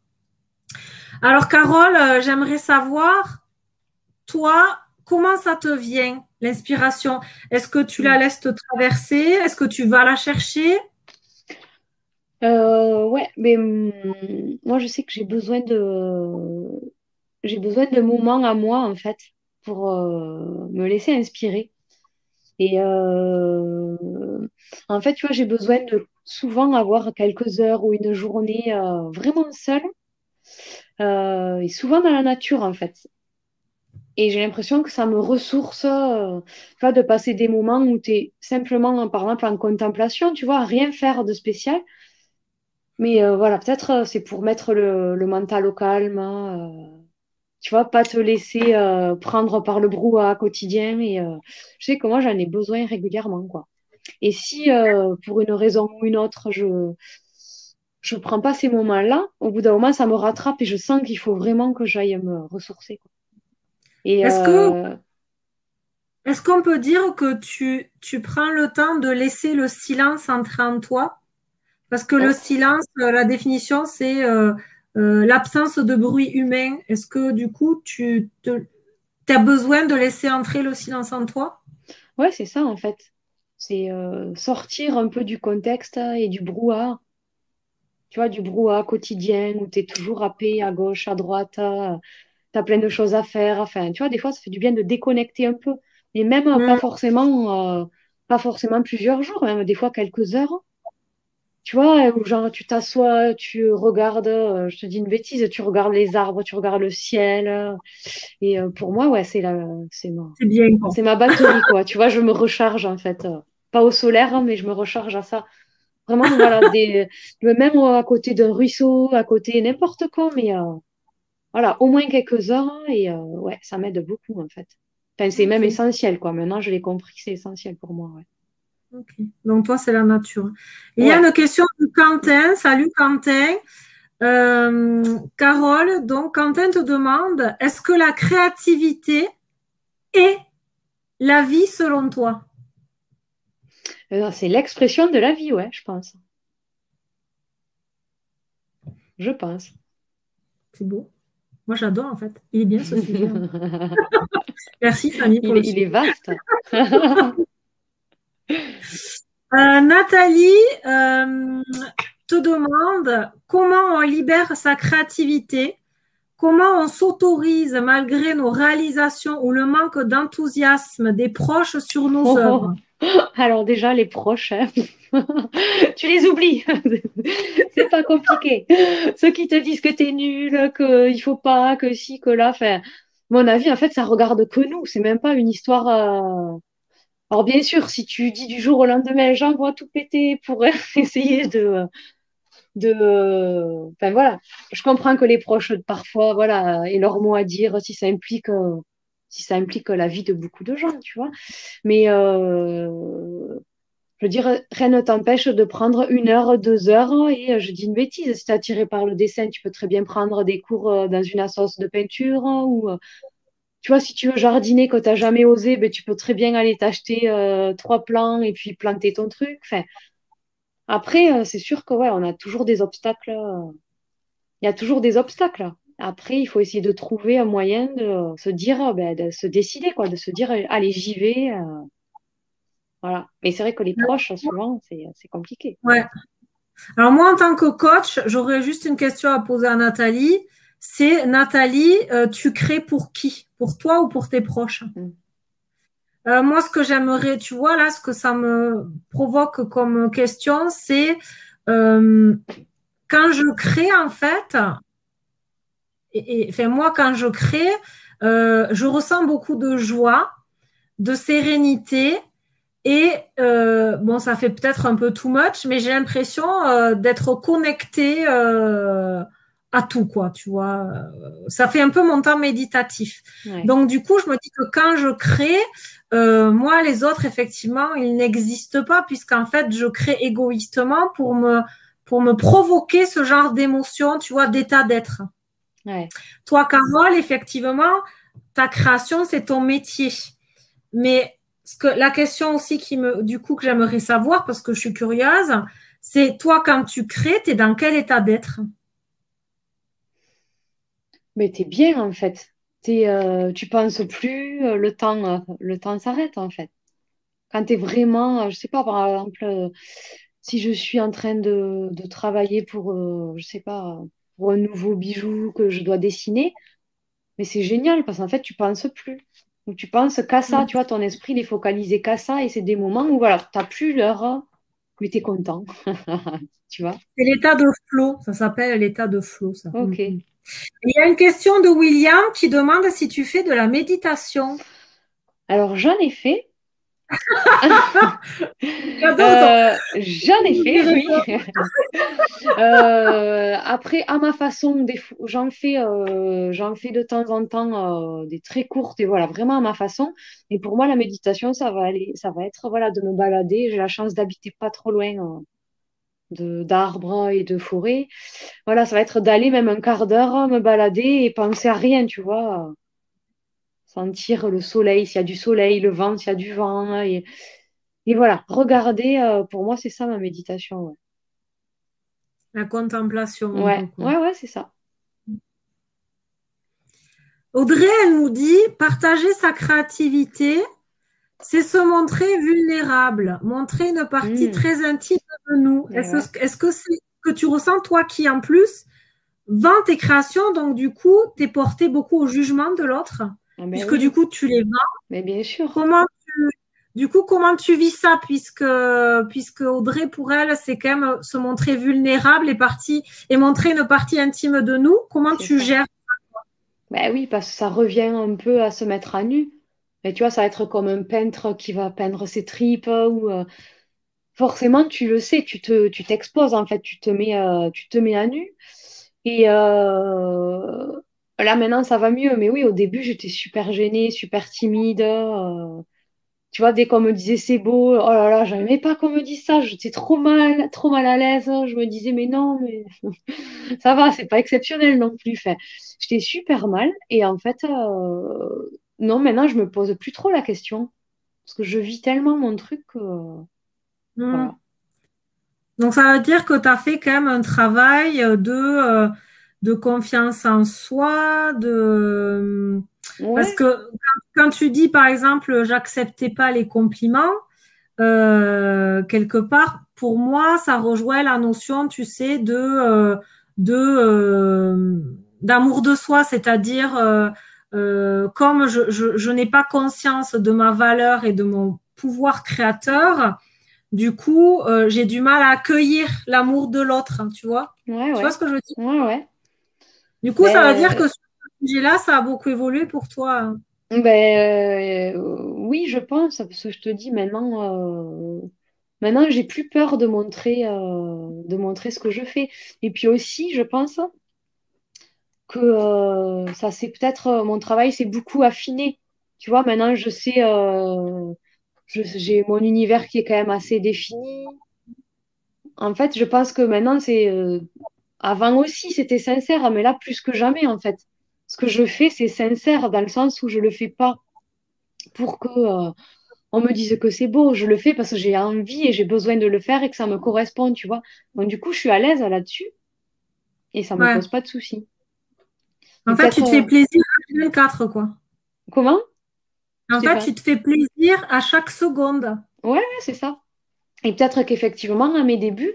Alors, Carole, j'aimerais savoir, toi, comment ça te vient, l'inspiration? Est-ce que tu la laisses te traverser? Est-ce que tu vas la chercher? Ouais, mais moi je sais que j'ai besoin de moments à moi en fait pour me laisser inspirer. Et en fait, tu vois, j'ai besoin de souvent avoir quelques heures ou une journée vraiment seule et souvent dans la nature en fait. Et j'ai l'impression que ça me ressource, tu vois, de passer des moments où tu es simplement, par exemple, en contemplation, tu vois, à rien faire de spécial. Mais voilà, peut-être c'est pour mettre le mental au calme, hein, tu vois, pas te laisser prendre par le brouhaha quotidien. Et je sais que moi, j'en ai besoin régulièrement, quoi. Et si, pour une raison ou une autre, je prends pas ces moments-là, au bout d'un moment, ça me rattrape et je sens qu'il faut vraiment que j'aille me ressourcer, quoi. Et Est-ce que Est-ce qu'on peut dire que tu prends le temps de laisser le silence entrer en toi? Parce que le oh, silence, la définition, c'est l'absence de bruit humain. Est-ce que du coup, as besoin de laisser entrer le silence en toi? ouais, c'est ça, en fait. C'est sortir un peu du contexte et du brouhaha. Tu vois, du brouhaha quotidien où tu es toujours happé à gauche, à droite, tu as plein de choses à faire. Enfin, tu vois, des fois, ça fait du bien de déconnecter un peu. Et même Hmm. pas forcément plusieurs jours, même des fois quelques heures. Tu vois, où genre tu t'assois, tu regardes, je te dis une bêtise, tu regardes les arbres, tu regardes le ciel. Et pour moi, ouais, C'est bien, quoi. c'est ma batterie, quoi. Tu vois, je me recharge en fait. Pas au solaire, hein, mais je me recharge à ça. Vraiment, voilà, même à côté d'un ruisseau, à côté n'importe quoi, mais voilà, au moins quelques heures et ouais, ça m'aide beaucoup en fait. Enfin, c'est même Ok, essentiel, quoi. Maintenant, je l'ai compris que c'est essentiel pour moi, ouais. ok. Donc toi, c'est la nature. Il y a Ouais. une question de Quentin. Salut Quentin. Carole, donc Quentin te demande, est-ce que la créativité est la vie selon toi? C'est l'expression de la vie, ouais, je pense. Je pense. C'est beau. Moi, j'adore en fait. Il est bien ce sujet, hein. Merci Fanny pour le Il est sujet. vaste. Nathalie te demande comment on libère sa créativité, comment on s'autorise malgré nos réalisations ou le manque d'enthousiasme des proches sur nos Oh, œuvres. alors déjà, les proches, hein, tu les oublies. C'est pas compliqué. Ceux qui te disent que t'es nul, qu'il faut pas, que si, que là. Enfin, à mon avis, en fait, ça regarde que nous. C'est même pas une histoire. Alors bien sûr, si tu dis du jour au lendemain, j'envoie tout péter pour essayer enfin voilà, je comprends que les proches parfois, voilà, aient leur mot à dire si ça implique la vie de beaucoup de gens, tu vois. Mais je veux dire, rien ne t'empêche de prendre une heure, 2 heures, et je dis une bêtise, si t'es attiré par le dessin, tu peux très bien prendre des cours dans une assoce de peinture, hein, ou tu vois, si tu veux jardiner que t'as jamais osé, ben, tu peux très bien aller t'acheter 3 plants et puis planter ton truc. Enfin, après, c'est sûr que ouais, on a toujours des obstacles. Il y a toujours des obstacles. Après, il faut essayer de trouver un moyen de se dire, ben, de se décider, quoi, de se dire, allez, j'y vais. Voilà. Mais c'est vrai que les proches, souvent, c'est compliqué. Ouais. Alors moi, en tant que coach, j'aurais juste une question à poser à Nathalie. c'est Nathalie, tu crées pour qui? Pour toi ou pour tes proches? Mm. Moi, ce que j'aimerais, tu vois, là, ce que ça me provoque comme question, c'est euh, quand je crée, en fait, enfin, moi, quand je crée, je ressens beaucoup de joie, de sérénité et, bon, ça fait peut-être un peu too much, mais j'ai l'impression d'être connectée à tout, quoi, tu vois. Ça fait un peu mon temps méditatif. Ouais. Donc, du coup, je me dis que quand je crée, moi, les autres, effectivement, ils n'existent pas, puisqu'en fait, je crée égoïstement pour me provoquer ce genre d'émotion, tu vois, d'état d'être. Ouais. Toi, Carole, effectivement, ta création, c'est ton métier. Mais la question aussi du coup, que j'aimerais savoir, parce que je suis curieuse, c'est toi, quand tu crées, tu es dans quel état d'être? Mais t'es bien en fait. Tu penses plus, le temps s'arrête en fait. Quand t'es vraiment, je sais pas, par exemple, si je suis en train de travailler pour, je sais pas, pour un nouveau bijou que je dois dessiner, mais c'est génial parce qu'en fait, tu penses plus. Ou tu penses qu'à ça, tu vois, ton esprit il est focalisé qu'à ça et c'est des moments où voilà, t'as plus l'heure, mais t'es content, tu vois. C'est l'état de flow, ça s'appelle l'état de flow, ça. Ok. Il y a une question de William qui demande si tu fais de la méditation. Alors, j'en ai fait. J'adore ton J'en ai fait, oui. réponse. Après, à ma façon, j'en fais de temps en temps des très courtes et voilà, vraiment à ma façon. Et pour moi, la méditation, ça va être voilà, de me balader. J'ai la chance d'habiter pas trop loin d'arbres et de forêts. Voilà, ça va être d'aller même un quart d'heure me balader et penser à rien, tu vois. Sentir le soleil, s'il y a du soleil, le vent, s'il y a du vent. Et voilà, regarder, pour moi, c'est ça ma méditation. Ouais, La contemplation un peu, ouais, quoi. ouais, ouais, c'est ça. Audrey, elle nous dit partager sa créativité, c'est se montrer vulnérable, montrer une partie Hmm, très intime de nous. et ouais. Est-ce que c'est ce que tu ressens, toi, qui en plus vends tes créations, donc du coup, t'es porté beaucoup au jugement de l'autre, Ah ben puisque du oui, coup, tu les vends. mais bien sûr. Comment du coup, comment tu vis ça, puisque Audrey, pour elle, c'est quand même se montrer vulnérable et montrer une partie intime de nous. Comment C'est tu ça. gères? Ben oui, parce que ça revient un peu à se mettre à nu. Mais tu vois, ça va être comme un peintre qui va peindre ses tripes ou forcément, tu le sais, tu t'exposes en fait, tu te mets à nu. Et là maintenant, ça va mieux. Mais oui, au début, j'étais super gênée, super timide. Tu vois, dès qu'on me disait c'est beau, oh là là, j'aimais pas qu'on me dise ça, j'étais trop mal à l'aise. Je me disais, mais non, mais ça va, c'est pas exceptionnel non plus. Enfin, j'étais super mal. Et en fait, non, maintenant, je me pose plus trop la question. Parce que je vis tellement mon truc que, Hmm. voilà. Donc, ça veut dire que tu as fait quand même un travail de confiance en soi, parce Ouais, que quand tu dis, par exemple, j'acceptais pas les compliments, quelque part, pour moi, ça rejoint la notion, tu sais, d'amour de soi, c'est-à-dire, comme je n'ai pas conscience de ma valeur et de mon pouvoir créateur, du coup, j'ai du mal à accueillir l'amour de l'autre, hein, tu vois? ouais, Tu vois ouais. ce que je veux dire? Ouais, ouais. Du coup, ça veut dire Ben, que sur ce sujet-là, ça a beaucoup évolué pour toi, hein. oui, je pense, parce que je te dis maintenant, j'ai plus peur de montrer ce que je fais. Et puis aussi, je pense que ça c'est peut-être mon travail s'est beaucoup affiné. Tu vois, maintenant je sais, j'ai mon univers qui est quand même assez défini. En fait, je pense que maintenant c'est avant aussi c'était sincère, mais là plus que jamais en fait. Ce que je fais, c'est sincère dans le sens où je le fais pas pour que on me dise que c'est beau. Je le fais parce que j'ai envie et j'ai besoin de le faire et que ça me correspond, tu vois. Donc du coup, je suis à l'aise là-dessus et ça me Ouais. pose pas de soucis. En Et fait, peut-être tu te fais plaisir à 4, quoi. comment? Je En sais fait, pas. tu te fais plaisir à chaque seconde. Ouais, ouais, c'est ça. Et peut-être qu'effectivement, à mes débuts,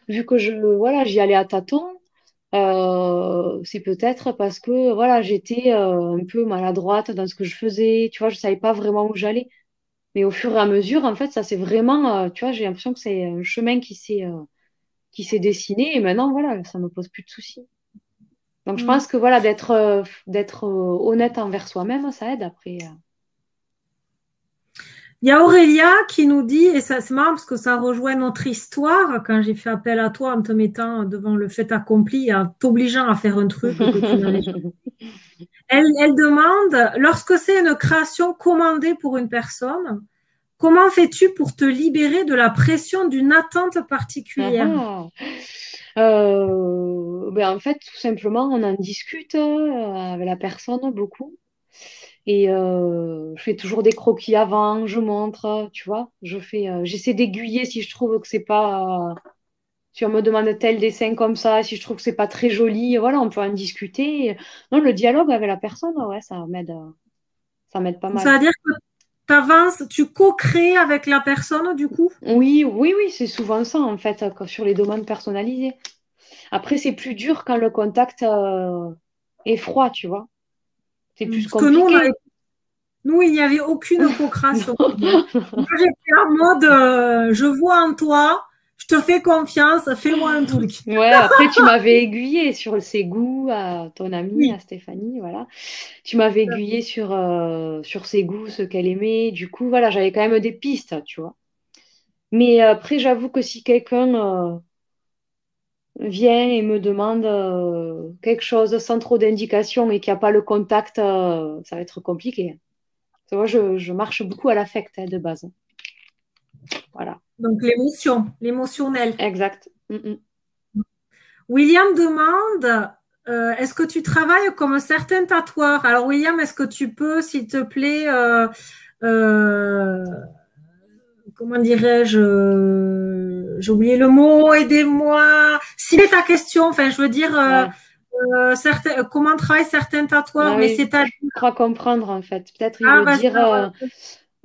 vu que voilà, j'y allais à tâtons, c'est peut-être parce que voilà, j'étais un peu maladroite dans ce que je faisais, tu vois, je savais pas vraiment où j'allais. Mais au fur et à mesure, en fait, ça c'est vraiment, tu vois, j'ai l'impression que c'est un chemin qui s'est dessiné et maintenant, voilà, ça me pose plus de soucis. Donc, je Mm. pense que voilà, d'être honnête envers soi-même, ça aide après. Il y a Aurélia qui nous dit, et ça c'est marrant parce que ça rejoint notre histoire, quand j'ai fait appel à toi en te mettant devant le fait accompli, en t'obligeant à faire un truc que tu n'avais jamais. Elle demande, lorsque c'est une création commandée pour une personne, comment fais-tu pour te libérer de la pression d'une attente particulière? Ah, ah. Ben, en fait, tout simplement, on en discute avec la personne beaucoup. Et je fais toujours des croquis avant, je montre, tu vois. J'essaie d'aiguiller si je trouve que c'est pas. Si on me demande tel dessin comme ça, si je trouve que c'est pas très joli, voilà, on peut en discuter. Non, le dialogue avec la personne, ouais, ça m'aide pas Ça mal. veut dire que tu avances, tu co-crées avec la personne du coup? Oui, oui, oui, c'est souvent ça en fait, sur les demandes personnalisées. Après, c'est plus dur quand le contact est froid, tu vois. C'est plus Parce que nous, compliqué. nous, il n'y avait aucune co-création. Moi, j'étais en mode, je vois en toi, je te fais confiance, fais-moi un truc. Ouais, après, tu m'avais aiguillé sur ses goûts à ton amie, Oui. à Stéphanie, voilà. Tu m'avais aiguillé sur ses goûts, ce qu'elle aimait. Du coup, voilà, j'avais quand même des pistes, tu vois. Mais après, j'avoue que si quelqu'un vient et me demande quelque chose sans trop d'indications et qu'il n'y a pas le contact, ça va être compliqué. Tu vois, je marche beaucoup à l'affect de base. Voilà, Donc, l'émotion, l'émotionnel. exact. Mm, mm. William demande, est-ce que tu travailles comme un certain tatoueur? Alors, William, est-ce que tu peux, s'il te plaît, euh, comment dirais-je, j'ai oublié le mot, aidez-moi. S'il est ta question, enfin, je veux dire, Ouais. comment travaillent certains tatoueurs, Ah mais oui, c'est à... je crois comprendre en fait. Peut-être il Ah, veut vas-y, dire, alors,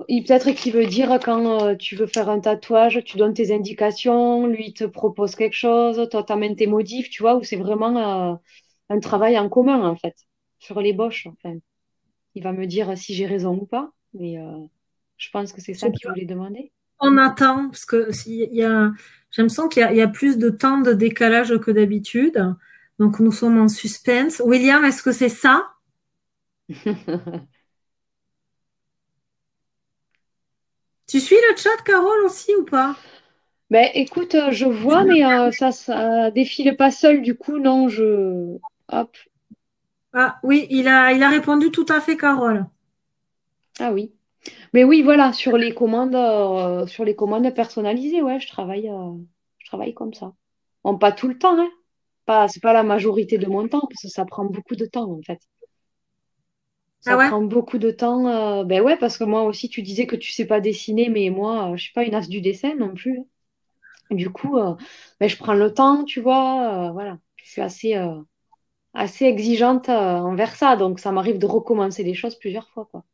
peut-être qu'il veut dire quand tu veux faire un tatouage, tu donnes tes indications, lui il te propose quelque chose, toi t'amènes tes modifs, tu vois, ou c'est vraiment un travail en commun en fait, sur l'ébauche. Enfin, il va me dire si j'ai raison ou pas, mais je pense que c'est je ça sais qu'il pas, voulait demander. on attend, parce que j'ai l'impression il y a plus de temps de décalage que d'habitude. Donc, nous sommes en suspense. William, est-ce que c'est ça? Tu suis le chat, Carole, aussi ou pas? Ben écoute, je vois, mais ça défile pas seul, du coup, non, hop, Ah oui, il a répondu tout à fait, Carole. ah oui. Mais oui, voilà, sur les commandes personnalisées, ouais, je travaille comme ça. Bon, pas tout le temps, hein. C'est pas la majorité de mon temps, parce que ça prend beaucoup de temps, en fait. Ah Ça ouais? prend beaucoup de temps. Ben ouais, parce que moi aussi, tu disais que tu sais pas dessiner, mais moi, je suis pas une as du dessin non plus, hein. Du coup, ben, je prends le temps, tu vois, voilà. Je suis assez exigeante envers ça, donc ça m'arrive de recommencer les choses plusieurs fois, quoi.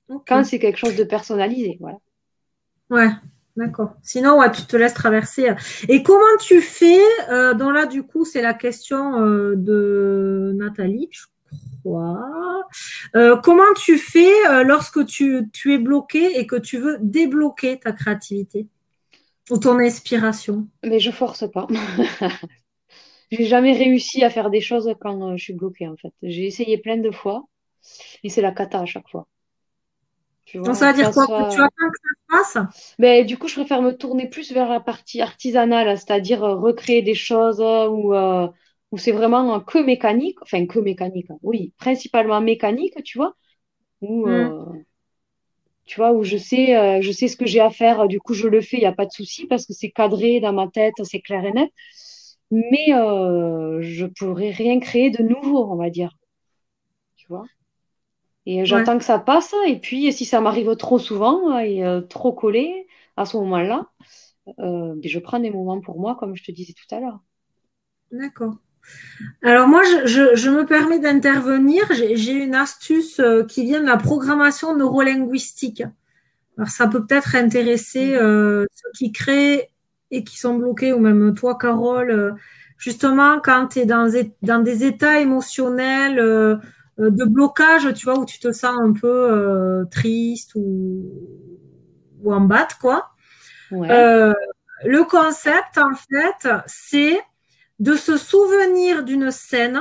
Ok. Quand c'est quelque chose de personnalisé, voilà. Ouais, d'accord. Sinon, ouais, tu te laisses traverser. Et comment tu fais, donc là, du coup, c'est la question de Nathalie, je crois. Comment tu fais lorsque tu es bloqué et que tu veux débloquer ta créativité ou ton inspiration? Mais je force pas. J'ai jamais réussi à faire des choses quand je suis bloquée, en fait. J'ai essayé plein de fois et c'est la cata à chaque fois. Tu Donc, vois, ça veut que ça dire quoi? Que tu soit. attends que ça se passe? Mais du coup, je préfère me tourner plus vers la partie artisanale, c'est-à-dire recréer des choses où c'est vraiment que mécanique, enfin que mécanique, hein. Oui, principalement mécanique, tu vois, où, Hmm. où je sais ce que j'ai à faire, du coup, je le fais, il n'y a pas de souci parce que c'est cadré dans ma tête, c'est clair et net. Mais je pourrais rien créer de nouveau, on va dire, tu vois. Et Ouais. j'attends que ça passe. Et puis, si ça m'arrive trop souvent et trop collé, à ce moment-là, ben, je prends des moments pour moi, comme je te disais tout à l'heure. D'accord. Alors moi, je me permets d'intervenir. J'ai une astuce qui vient de la programmation neurolinguistique. Alors ça peut peut-être intéresser Mhm. ceux qui créent et qui sont bloqués, ou même toi, Carole. justement quand tu es dans des états émotionnels de blocage, tu vois, où tu te sens un peu triste ou en batte, quoi. Ouais. Euh, le concept, en fait, c'est de se souvenir d'une scène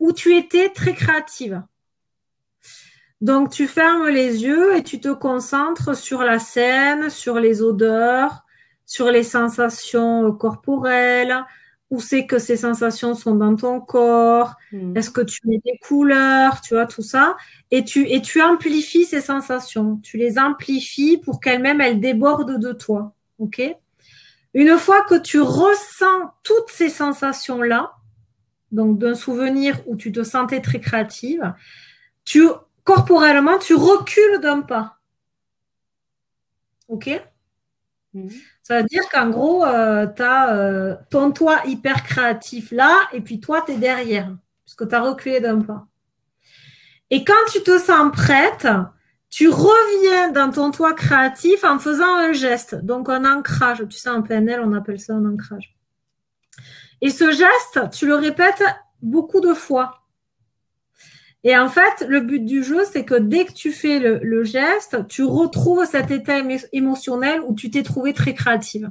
où tu étais très créative. Donc, tu fermes les yeux et tu te concentres sur la scène, sur les odeurs, sur les sensations corporelles, où c'est que ces sensations sont dans ton corps, est-ce Mhm. que tu mets des couleurs, tu vois, tout ça. Et tu amplifies ces sensations. Tu les amplifies pour qu'elles-mêmes, elles débordent de toi. OK? Une fois que tu ressens toutes ces sensations-là, donc d'un souvenir où tu te sentais très créative, tu corporellement, tu recules d'un pas. OK? Mhm. Ça veut dire qu'en gros, tu as ton toi hyper créatif là, et puis toi, tu es derrière, puisque tu as reculé d'un pas. Et quand tu te sens prête, tu reviens dans ton toi créatif en faisant un geste, donc un ancrage. Tu sais, en PNL, on appelle ça un ancrage. Et ce geste, tu le répètes beaucoup de fois. Et en fait, le but du jeu, c'est que dès que tu fais le geste, tu retrouves cet état émotionnel où tu t'es trouvé très créative.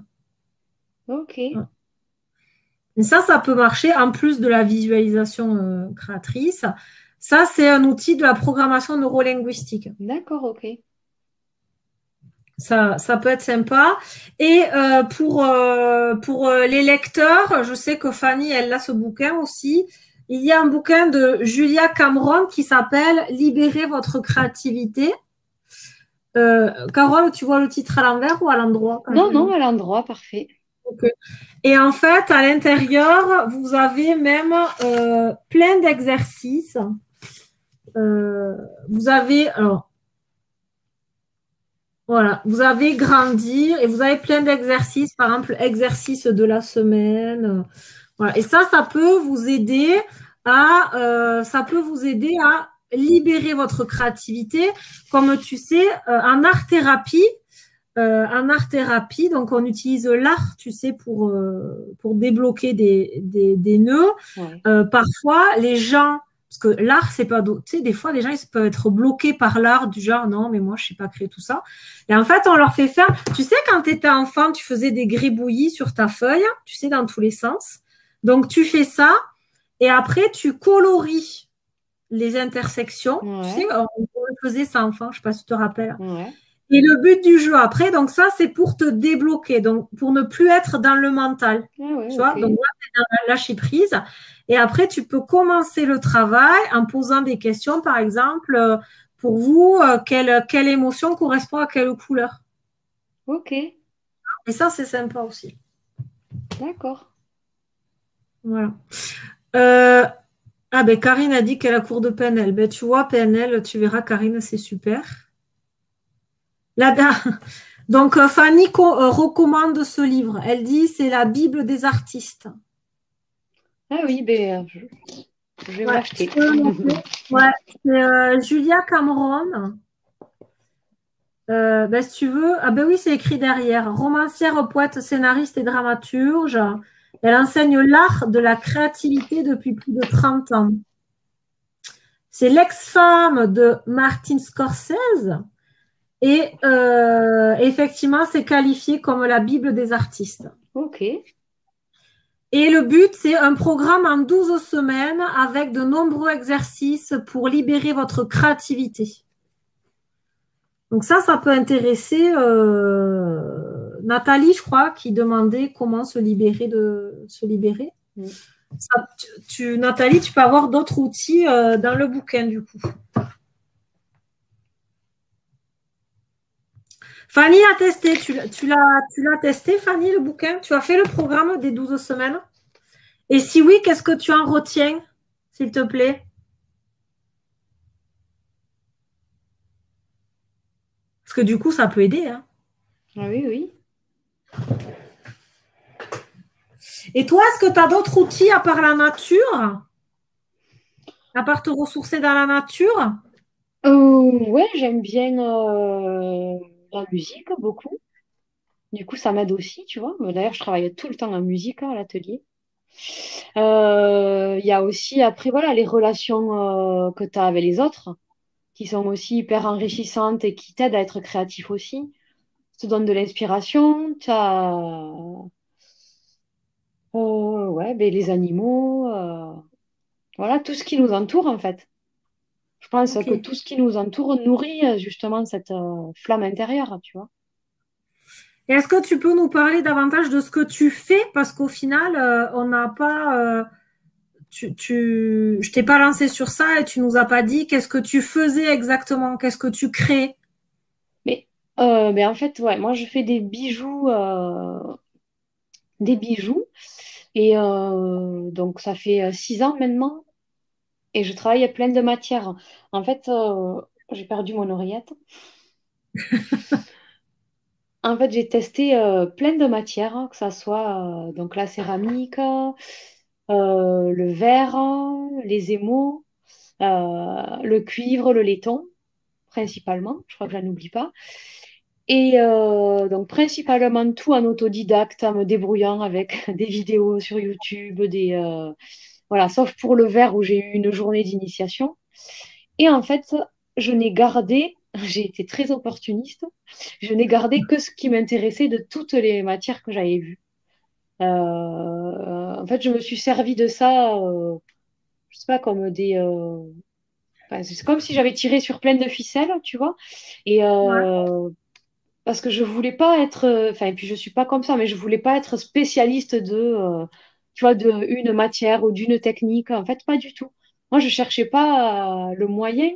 Ok. Et ça peut marcher en plus de la visualisation créatrice. Ça, c'est un outil de la programmation neurolinguistique. D'accord, ok. Ça peut être sympa. Et pour les lecteurs, je sais que Fanny, elle a ce bouquin aussi. Il y a un bouquin de Julia Cameron qui s'appelle Libérez votre créativité. Carole, tu vois le titre à l'envers ou à l'endroit quand je Non, le non, montre? à l'endroit, parfait. Ok. Et en fait, à l'intérieur, vous avez même plein d'exercices. Vous avez, alors, voilà, vous avez grandir et vous avez plein d'exercices, par exemple, exercice de la semaine. Voilà. Et ça peut vous aider ça peut vous aider à libérer votre créativité. Comme tu sais, en art thérapie, donc on utilise l'art, tu sais, pour débloquer des nœuds. Ouais. Parfois, les gens, parce que l'art, c'est pas, tu sais, des fois, les gens, ils peuvent être bloqués par l'art, du genre, non, mais moi, je sais pas créer tout ça. Et en fait, on leur fait faire, tu sais, quand tu étais enfant, tu faisais des gribouillis sur ta feuille, tu sais, dans tous les sens. Donc, tu fais ça, et après, tu colories les intersections. Tu sais, Ouais. on faisait ça enfant, je sais pas si tu te rappelles. Ouais. Et le but du jeu après, donc ça, c'est pour te débloquer, donc pour ne plus être dans le mental. Ah ouais, Tu vois, ok. donc là, tu es dans la lâcher prise. Et après, tu peux commencer le travail en posant des questions, par exemple, pour vous, quelle émotion correspond à quelle couleur? Ok. Et ça, c'est sympa aussi. D'accord. Voilà. Euh, ah ben Karine a dit qu'elle a cours de PNL. Ben tu vois, PNL, tu verras, Karine, c'est super. Là, donc Fanny recommande ce livre. Elle dit c'est la Bible des artistes. Ah oui, ben, je vais me Ouais, je l'acheter. peux le noter. Ouais, c'est Julia Cameron. Ben, si tu veux, ah ben oui, c'est écrit derrière. Romancière, poète, scénariste et dramaturge. Elle enseigne l'art de la créativité depuis plus de 30 ans. C'est l'ex-femme de Martin Scorsese et effectivement, c'est qualifié comme la Bible des artistes. Ok. Et le but, c'est un programme en 12 semaines avec de nombreux exercices pour libérer votre créativité. Donc ça peut intéresser Nathalie, je crois, qui demandait comment se libérer. Mm. Nathalie, tu peux avoir d'autres outils dans le bouquin, du coup. Fanny a testé. Tu l'as testé, Fanny, le bouquin? Tu as fait le programme des 12 semaines? Et si oui, qu'est-ce que tu en retiens, s'il te plaît? Parce que du coup, ça peut aider, hein. Ah oui, oui. Et toi, est-ce que tu as d'autres outils à part la nature? À part te ressourcer dans la nature? Ouais, j'aime bien la musique beaucoup. Du coup, ça m'aide aussi, tu vois. D'ailleurs, je travaille tout le temps en musique hein, à l'atelier. Il y a aussi, après, voilà, les relations que tu as avec les autres, qui sont aussi hyper enrichissantes et qui t'aident à être créatif aussi. Ça te donne de l'inspiration. Tu as ouais, ben, les animaux, voilà, tout ce qui nous entoure, en fait. Je pense Ok. que tout ce qui nous entoure nourrit justement cette flamme intérieure, tu vois. Et est-ce que tu peux nous parler davantage de ce que tu fais? Parce qu'au final, on n'a pas, je t'ai pas lancé sur ça et tu nous as pas dit qu'est-ce que tu faisais exactement, qu'est-ce que tu crées. Mais en fait, ouais, moi je fais des bijoux, et donc ça fait 6 ans maintenant, et je travaille à plein de matières. En fait, j'ai perdu mon oreillette. En fait, j'ai testé plein de matières, que ça soit donc la céramique, le verre, les émaux, le cuivre, le laiton, principalement. Je crois que je n'oublie pas. Et donc, principalement tout en autodidacte, en me débrouillant avec des vidéos sur YouTube, voilà, sauf pour le verre où j'ai eu une journée d'initiation. Et en fait, je n'ai gardé, j'ai été très opportuniste, je n'ai gardé que ce qui m'intéressait de toutes les matières que j'avais vues. En fait, je me suis servi de ça, je sais pas, comme enfin, c'est comme si j'avais tiré sur plein de ficelles, tu vois. Et Ouais. parce que je voulais pas être, enfin, et puis je suis pas comme ça, mais je voulais pas être spécialiste tu vois, de une matière ou d'une technique. En fait, pas du tout. Moi, je cherchais pas le moyen.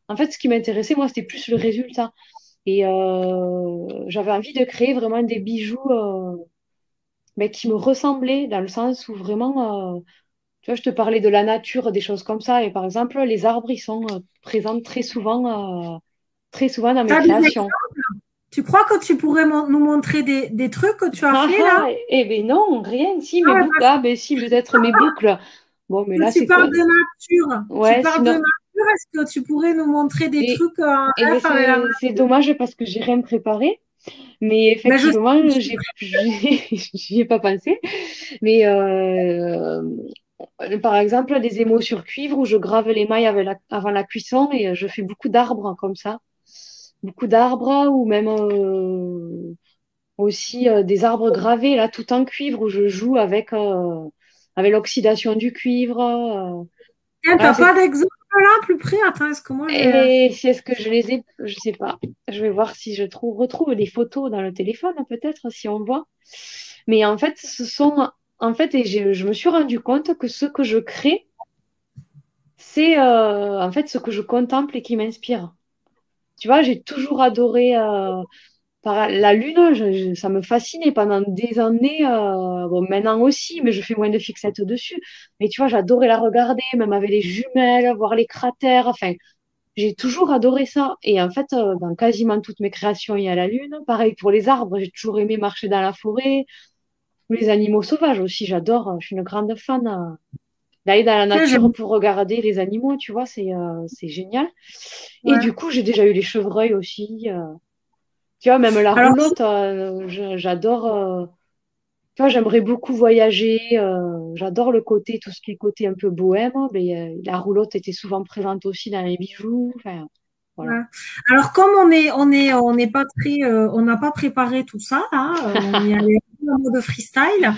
En fait, ce qui m'intéressait, moi, c'était plus le résultat. Et j'avais envie de créer vraiment des bijoux mais qui me ressemblaient, dans le sens où vraiment, tu vois, je te parlais de la nature, des choses comme ça. Et par exemple, les arbres, ils sont présents très souvent dans mes T'as des créations. exemples? Tu crois que tu pourrais nous montrer des trucs que tu as Ah fait là? ah, eh ben non, rien. Si, Ah mes ouais, boucles. Ah ben si, peut-être mes boucles. Bon, mais là, tu c'est quoi? parles de nature. Tu Ouais, parles de sinon. nature. Est-ce que tu pourrais nous montrer des Et, trucs en et ben ref avec la c'est dommage parce que j'ai rien préparé. Mais ben, je effectivement, j'y ai pas pensé. Mais par exemple, des émaux sur cuivre où je grave les mailles avant la cuisson, et je fais beaucoup d'arbres comme ça. Beaucoup d'arbres, ou même aussi des arbres gravés, là, tout en cuivre, où je joue avec l'oxydation du cuivre. Tiens, Voilà, t'as pas d'exemple là plus près? Attends, est-ce que moi j'ai. et si est-ce que je les ai, je sais pas. Je vais voir si retrouve des photos dans le téléphone, peut-être, si on voit. Mais en fait, en fait, et je me suis rendu compte que ce que je crée, c'est en fait ce que je contemple et qui m'inspire. Tu vois, j'ai toujours adoré la Lune, ça me fascinait pendant des années. Bon, maintenant aussi, mais je fais moins de fixettes dessus. Mais tu vois, j'adorais la regarder, même avec les jumelles, voir les cratères. Enfin, j'ai toujours adoré ça. Et en fait, dans quasiment toutes mes créations, il y a la Lune. Pareil pour les arbres, j'ai toujours aimé marcher dans la forêt. Ou les animaux sauvages aussi, j'adore. Je suis une grande fan d'aller dans la Tiens, nature pour regarder les animaux, tu vois, c'est génial. Et ouais. du coup, j'ai déjà eu les chevreuils aussi. Tu vois, même la Alors, roulotte, j'adore. Tu vois, j'aimerais beaucoup voyager. J'adore le côté, tout ce qui est côté un peu bohème. Mais, la roulotte était souvent présente aussi dans les bijoux. Enfin, ouais. voilà. Alors, comme on n'est pas très, on n'a pas préparé tout ça, là, on y allait en mode freestyle.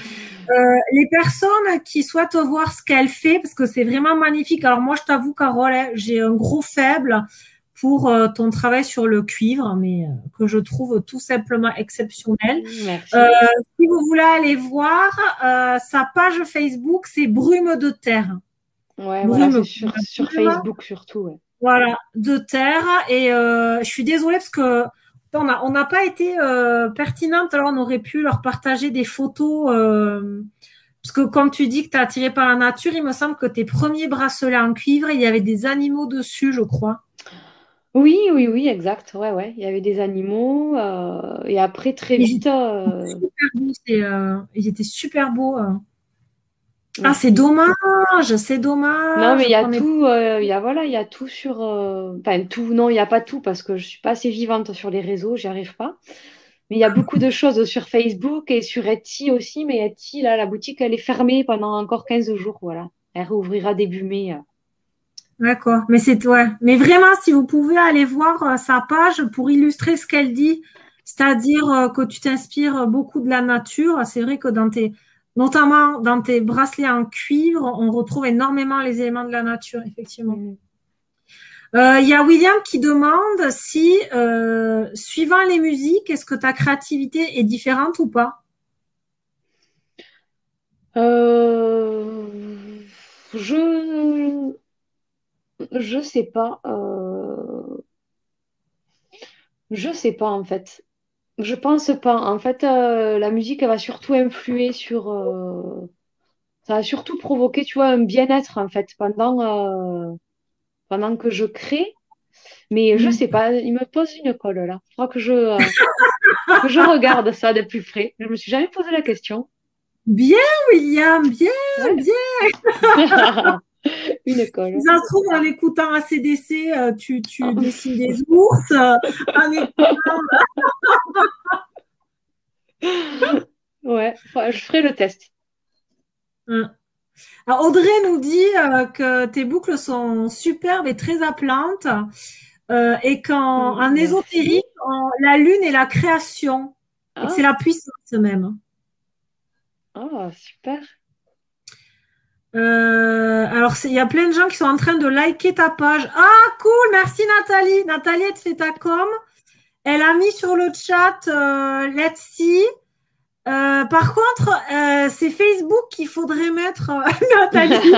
Les personnes qui souhaitent voir ce qu'elle fait, parce que c'est vraiment magnifique. Alors moi, je t'avoue, Carole, hein, j'ai un gros faible pour ton travail sur le cuivre, mais que je trouve tout simplement exceptionnel. Euh, Merci. Si vous voulez aller voir, sa page Facebook, c'est Brume de Terre. Ouais, voilà, c'est Brume, sur Facebook surtout. Ouais. voilà, de terre. Et je suis désolée parce que on n'a pas été pertinente. Alors, on aurait pu leur partager des photos. Parce que comme tu dis que tu es attiré par la nature, il me semble que tes premiers bracelets en cuivre, il y avait des animaux dessus, je crois. Oui, oui, oui, exact. Ouais, ouais. Il y avait des animaux. Et après, très Ils vite, étaient super beaux. Ils étaient super beaux. Ah, c'est merci. dommage, c'est Non, mais dommage il y a qu'on ait. tout, voilà, il y a tout sur. Enfin, tout, non, il n'y a pas tout parce que je suis pas assez vivante sur les réseaux, j'y arrive pas. Mais il y a beaucoup de choses sur Facebook et sur Etsy aussi. Mais Etsy, là, la boutique, elle est fermée pendant encore 15 jours. Voilà. Elle rouvrira début mai. D'accord. Mais c'est ouais. Mais vraiment, si vous pouvez aller voir sa page pour illustrer ce qu'elle dit, c'est-à-dire que tu t'inspires beaucoup de la nature. C'est vrai que notamment dans tes bracelets en cuivre, on retrouve énormément les éléments de la nature, effectivement. Mhm. Il y a William qui demande si, suivant les musiques, est-ce que ta créativité est différente ou pas? Euh, je je sais pas. Je sais pas en fait. Je pense pas. En fait, la musique elle va surtout influer sur. Ça va surtout provoquer, tu vois, un bien-être en fait pendant que je crée. Mais je sais pas. Il me pose une colle là. Il faudra que je regarde ça de plus près. Je me suis jamais posé la question. Bien, William, bien, Ouais. bien. Une Si colle. ça se trouve, en écoutant ACDC, tu dessines des ours. En écoutant... Ouais, je ferai le test. Alors, Audrey nous dit que tes boucles sont superbes et très appelantes et qu'en Merci. ésotérique, la lune est la création et que c'est Ah, la puissance même. ah, super. Alors, il y a plein de gens qui sont en train de liker ta page. Ah, cool, merci Nathalie. Nathalie, elle te fait ta com. Elle a mis sur le chat Let's see. Par contre, c'est Facebook qu'il faudrait mettre Nathalie.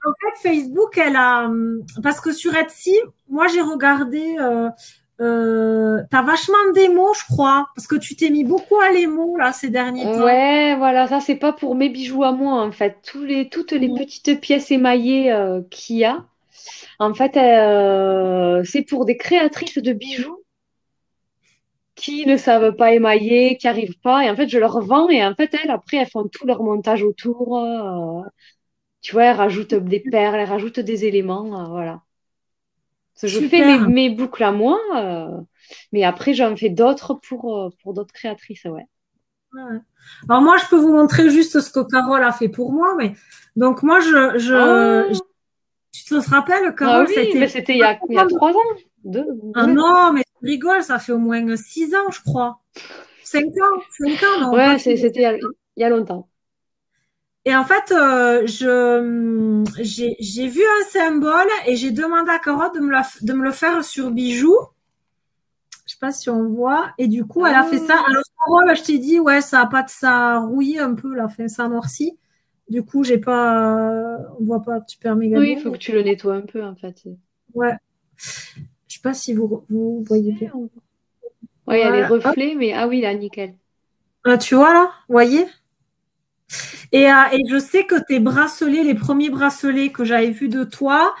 En fait, Facebook, parce que sur Etsy, moi j'ai regardé, t'as vachement de démos, je crois, parce que tu t'es mis beaucoup à l'émo là ces derniers temps. Ouais, voilà, ça c'est pas pour mes bijoux à moi en fait. Toutes les petites pièces émaillées qu'il y a, en fait, c'est pour des créatrices de bijoux qui ne savent pas émailler, qui arrivent pas. Et en fait, je leur vends et en fait, elles font tout leur montage autour. Tu vois, elles rajoutent des perles, elles rajoutent des éléments, voilà. Parce que je fais Super. mes boucles à moi, mais après, j'en fais d'autres pour d'autres créatrices, ouais. Ouais. Alors moi, je peux vous montrer juste ce que Carole a fait pour moi, mais donc moi, Ah, tu te rappelles, ah Carole, oui, ça a été mais c'était il y a 3 ans. Deux, ah ouais. non, mais tu rigoles, ça fait au moins 6 ans, je crois. 5 ans, non, pas Ouais, six. c'était il y a longtemps. Et en fait, j'ai vu un symbole et j'ai demandé à Carole de me le faire sur bijoux. Je sais pas si on voit. Et du coup, elle a fait ça. Ah, Alors, Carole, je t'ai dit, ouais, ça a pas de ça a rouillé un peu, là, enfin, ça a noirci. Du coup, j'ai pas, on voit pas super méga oui, il bien, faut que mais tu le nettoies un peu, en fait. ouais. Je sais pas si vous voyez bien. C'est- Ouais, il y a les Voilà. Hop. reflets, mais ah oui, là, nickel. Tu vois là, vous voyez? Et je sais que tes bracelets, les premiers bracelets que j'avais vus de toi,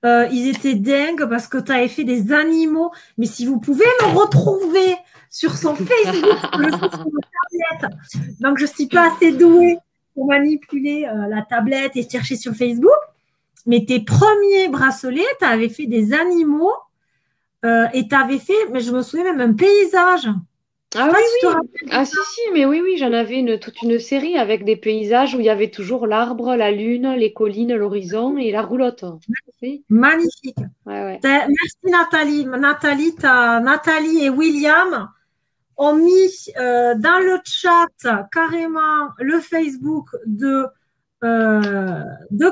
ils étaient dingues parce que tu avais fait des animaux. Mais si vous pouvez me retrouver sur son Facebook, parce que je suis sur ma tablette, donc je ne suis pas assez douée pour manipuler la tablette et chercher sur Facebook. Mais tes premiers bracelets, tu avais fait des animaux et tu avais fait, mais je me souviens même un paysage. Je ne sais Ah pas oui, si tu te oui. rappelles. Ah si, si, mais oui, oui, j'en avais toute une série avec des paysages où il y avait toujours l'arbre, la lune, les collines, l'horizon et la roulotte. Oui, Magnifique. ouais, ouais. Merci Nathalie. Nathalie et William ont mis dans le chat carrément le Facebook de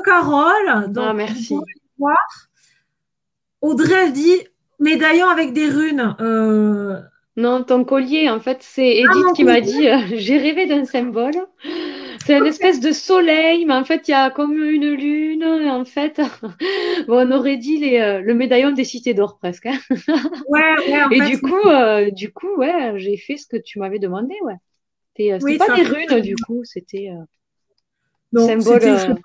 Carole. Ah, Donc, vous pourrez merci. voir. Audrey elle dit médaillon avec des runes. Non, ton collier, en fait, c'est Ah, Edith mon qui m'a cousin. dit, j'ai rêvé d'un symbole. C'est une espèce de soleil, mais en fait, il y a comme une lune. Et en fait, bon, on aurait dit le médaillon des cités d'or presque, hein. Ouais, ouais, en Et fait, du coup, ouais, j'ai fait ce que tu m'avais demandé, ouais. C'était oui, pas tu as des fait. runes, du coup, c'était Donc, symbole. c'était, je sais pas.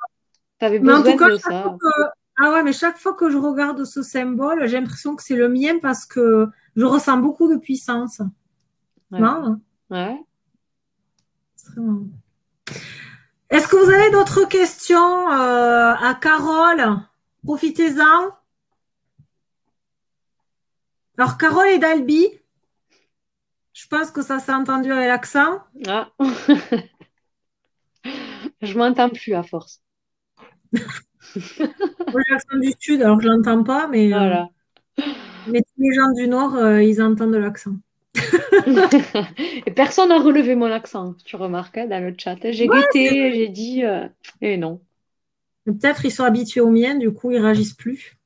T'avais Mais en tout besoin cas, de chaque fois ça. ah ouais, mais chaque fois que je regarde ce symbole, j'ai l'impression que c'est le mien parce que je ressens beaucoup de puissance. Ouais. Non? Ouais. Extrêmement. Est-ce que vous avez d'autres questions à Carole? Profitez-en. Alors, Carole est d'Albi. Je pense que ça s'est entendu avec l'accent. Ah, je m'entends plus à force. Moi, j'ai l'accent du Sud, alors je l'entends pas, Voilà. mais tous les gens du Nord, ils entendent l'accent. Et personne n'a relevé mon accent, tu remarques, hein, dans le chat. J'ai Ouais, guetté, j'ai dit, et non. peut-être ils sont habitués aux miens, du coup, ils réagissent plus.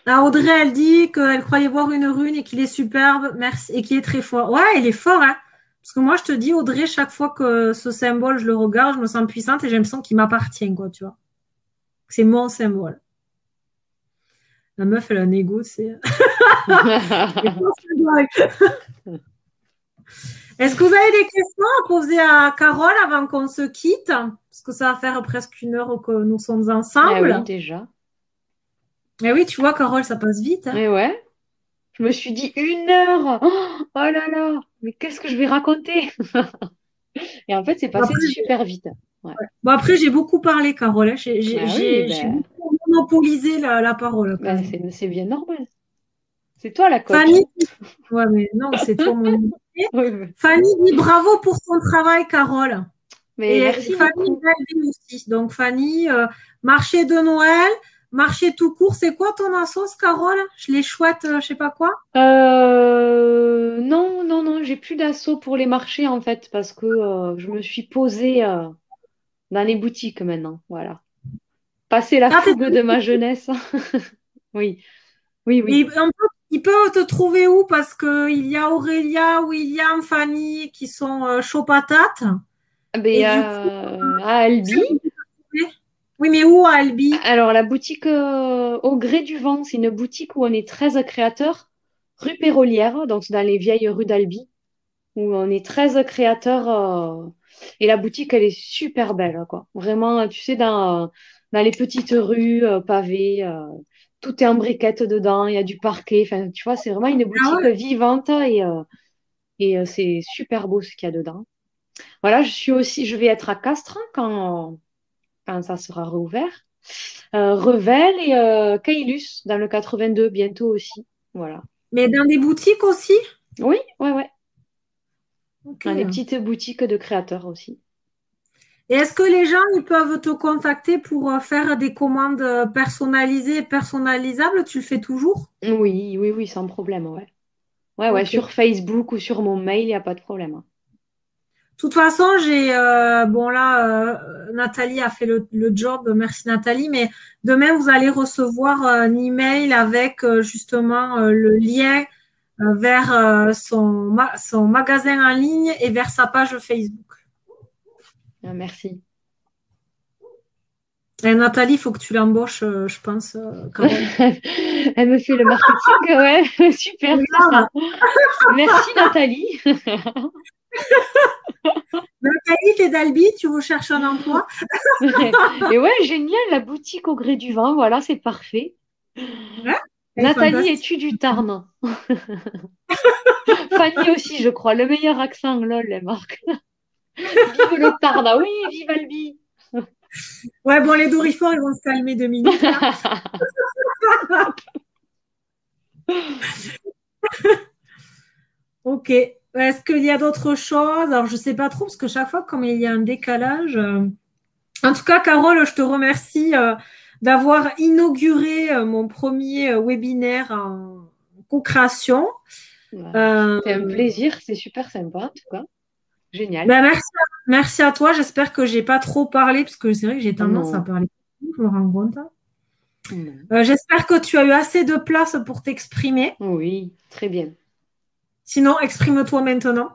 Ah, Audrey, elle dit qu'elle croyait voir une rune et qu'il est superbe, merci, et qu'il est très fort. Ouais, il est fort, hein. Parce que moi, je te dis, Audrey, chaque fois que ce symbole, je le regarde, je me sens puissante et j'ai l'impression qu'il m'appartient, quoi, tu vois. C'est mon symbole. La meuf, elle a un ego, c'est. Est-ce que vous avez des questions à poser à Carole avant qu'on se quitte? Parce que ça va faire presque 1 heure que nous sommes Ah oui, ensemble. déjà. Et oui, tu vois, Carole, ça passe vite, hein. Mais ouais, je me suis dit 1 heure. Oh là là, mais qu'est-ce que je vais raconter? Et en fait, c'est Bon, passé super vite. Ouais. après, j'ai beaucoup parlé, Carole, hein. Ah oui, J'ai ben, beaucoup monopolisé la parole, quand ben, même. c'est bien normal. C'est toi la coach. Fanny, ouais, mais non, c'est toi mon invité. Oui, oui. Fanny dit bravo pour ton travail, Carole. Mais Et merci Fanny beaucoup. Belvin aussi. Donc, Fanny, marché de Noël, marché tout court. C'est quoi ton assos, Carole? Je les chouette, je sais pas quoi. Non, non, non, j'ai plus d'assaut pour les marchés en fait, parce que je me suis posée dans les boutiques maintenant. Voilà. Passer la Ah, fougue de ma jeunesse. Oui, oui, oui. ils peuvent te trouver où? Parce qu'il y a Aurélia, William, Fanny qui sont chauds patates. Mais Et du coup, à Albi, oui, mais où à Albi? alors la boutique Au Gré du Vent, c'est une boutique où on est 13 créateurs, rue Pérolière, donc dans les vieilles rues d'Albi, où on est 13 créateurs. Et la boutique, elle est super belle, quoi. Vraiment, tu sais, dans les petites rues pavées, tout est en briquette dedans, il y a du parquet. Enfin, tu vois, c'est vraiment une Ah boutique ouais. vivante et c'est super beau ce qu'il y a dedans. Voilà, je vais être à Castres quand ça sera rouvert. Revel et Caylus dans le 82 bientôt aussi. Voilà. Mais dans des boutiques aussi? Oui, ouais, ouais. Ok. Dans les petites boutiques de créateurs aussi. Et est-ce que les gens ils peuvent te contacter pour faire des commandes personnalisées et personnalisables? Tu le fais toujours? Oui, oui, oui, sans problème, ouais. Ouais, ouais, Ok. sur Facebook ou sur mon mail, il n'y a pas de problème. De toute façon, bon là, Nathalie a fait le job, merci Nathalie, mais demain vous allez recevoir un email avec justement le lien vers son magasin en ligne et vers sa page Facebook. Merci. Et Nathalie, il faut que tu l'embauches, je pense, Carole. Elle me fait le marketing, ouais, super, c'est ça. Merci Nathalie. Nathalie, t'es d'Albi, tu recherches un emploi? Et ouais, génial, la boutique au gré du vin, voilà, c'est parfait. Ouais, elle est Nathalie, fantastique. es-tu du Tarn? Fanny aussi, je crois, le meilleur accent, lol, les marques. Vive le Tarn, ah oui, vive Albi. Ouais, bon, les Dourifort, ils vont se calmer 2 minutes là. Ok. Est-ce qu'il y a d'autres choses? Alors, je sais pas trop, parce que chaque fois, comme il y a un décalage. En tout cas, Carole, je te remercie d'avoir inauguré mon premier webinaire en co-création. Euh, C'est un plaisir, c'est super sympa en tout cas. Génial. ben, merci à toi. J'espère que j'ai pas trop parlé, parce que c'est vrai que j'ai tendance à Non, parler. Je me rends compte. non. J'espère que tu as eu assez de place pour t'exprimer. Oui, très bien. Sinon, exprime-toi maintenant.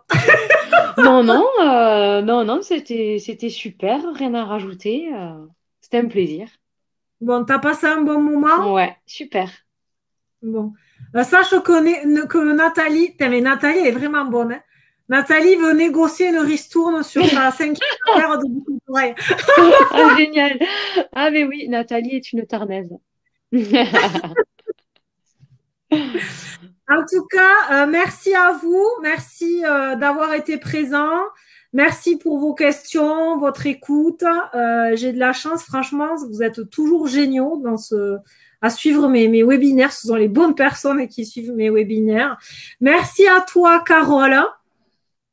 Non, non, non, non, c'était super, rien à rajouter. C'était un plaisir. Bon, t'as passé un bon moment? Ouais, super. Bon. Sache que Nathalie, putain, mais Nathalie elle est vraiment bonne, hein. Nathalie veut négocier une ristourne sur sa 5e paire de boucles d'oreilles. Ah, génial. Ah, mais oui, Nathalie est une Tarnaise. En tout cas, merci à vous. Merci d'avoir été présent. Merci pour vos questions, votre écoute. J'ai de la chance, franchement, vous êtes toujours géniaux à suivre mes webinaires. Ce sont les bonnes personnes qui suivent mes webinaires. Merci à toi, Carole.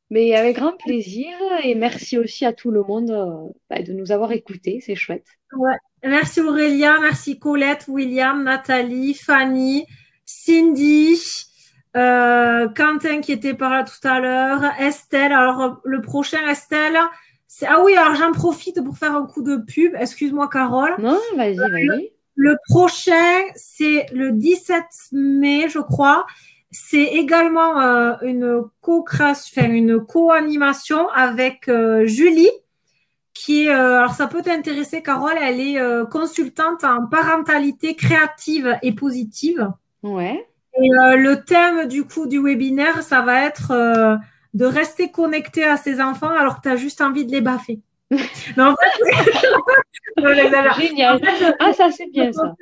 Mais avec grand plaisir et merci aussi à tout le monde de nous avoir écoutés, c'est chouette. Ouais. Merci Aurélia, merci Colette, William, Nathalie, Fanny, Cindy, Quentin qui était par là tout à l'heure, Estelle. Alors le prochain Estelle, c'est ah oui, alors j'en profite pour faire un coup de pub. Excuse-moi Carole. Non, vas-y, vas-y. Le prochain, c'est le 17 mai, je crois. C'est également une co-création, enfin, une co-animation avec Julie, qui est, alors ça peut t'intéresser, Carole, elle est consultante en parentalité créative et positive. Ouais. Et le thème du coup du webinaire, ça va être de rester connecté à ses enfants alors que tu as juste envie de les baffer. Mais en fait, Génial. En fait, ah, ça c'est bien ça.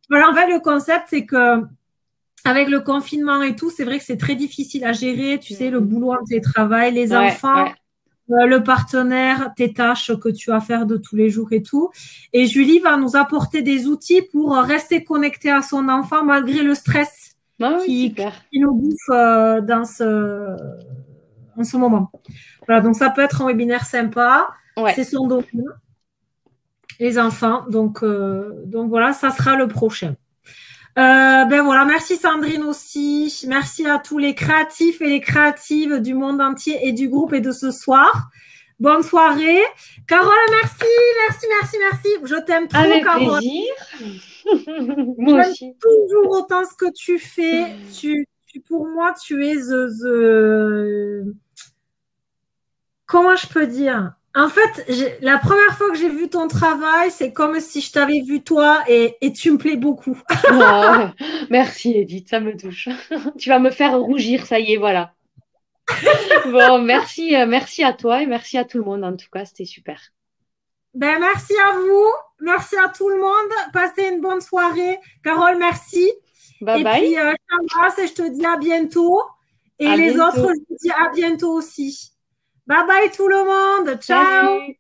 Voilà, en fait, le concept, c'est que avec le confinement et tout, c'est vrai que c'est très difficile à gérer. Tu sais, le boulot en télétravail, les enfants, le partenaire, tes tâches que tu as à faire de tous les jours et tout. Et Julie va nous apporter des outils pour rester connecté à son enfant malgré le stress qui nous bouffe en ce moment. Voilà, donc ça peut être un webinaire sympa. Ouais. C'est son domaine, les enfants. Donc voilà, ça sera le prochain. Ben voilà, merci Sandrine aussi. Merci à tous les créatifs et les créatives du monde entier et du groupe et de ce soir. Bonne soirée. Carole, merci. Je t'aime trop, avec Carole. Plaisir. Moi aussi. J'aime toujours autant ce que tu fais. Pour moi, tu es comment je peux dire? En fait, la première fois que j'ai vu ton travail, c'est comme si je t'avais vu toi et tu me plais beaucoup. Oh, merci Edith, ça me touche. Tu vas me faire rougir, ça y est, voilà. Bon, merci à toi et merci à tout le monde en tout cas, c'était super. Ben, merci à vous, merci à tout le monde. Passez une bonne soirée. Carole, merci. Bye et bye. Puis, je t'embrasse et je te dis à bientôt. Et les autres, je vous dis à bientôt aussi. Bye bye tout le monde. Ciao. Salut.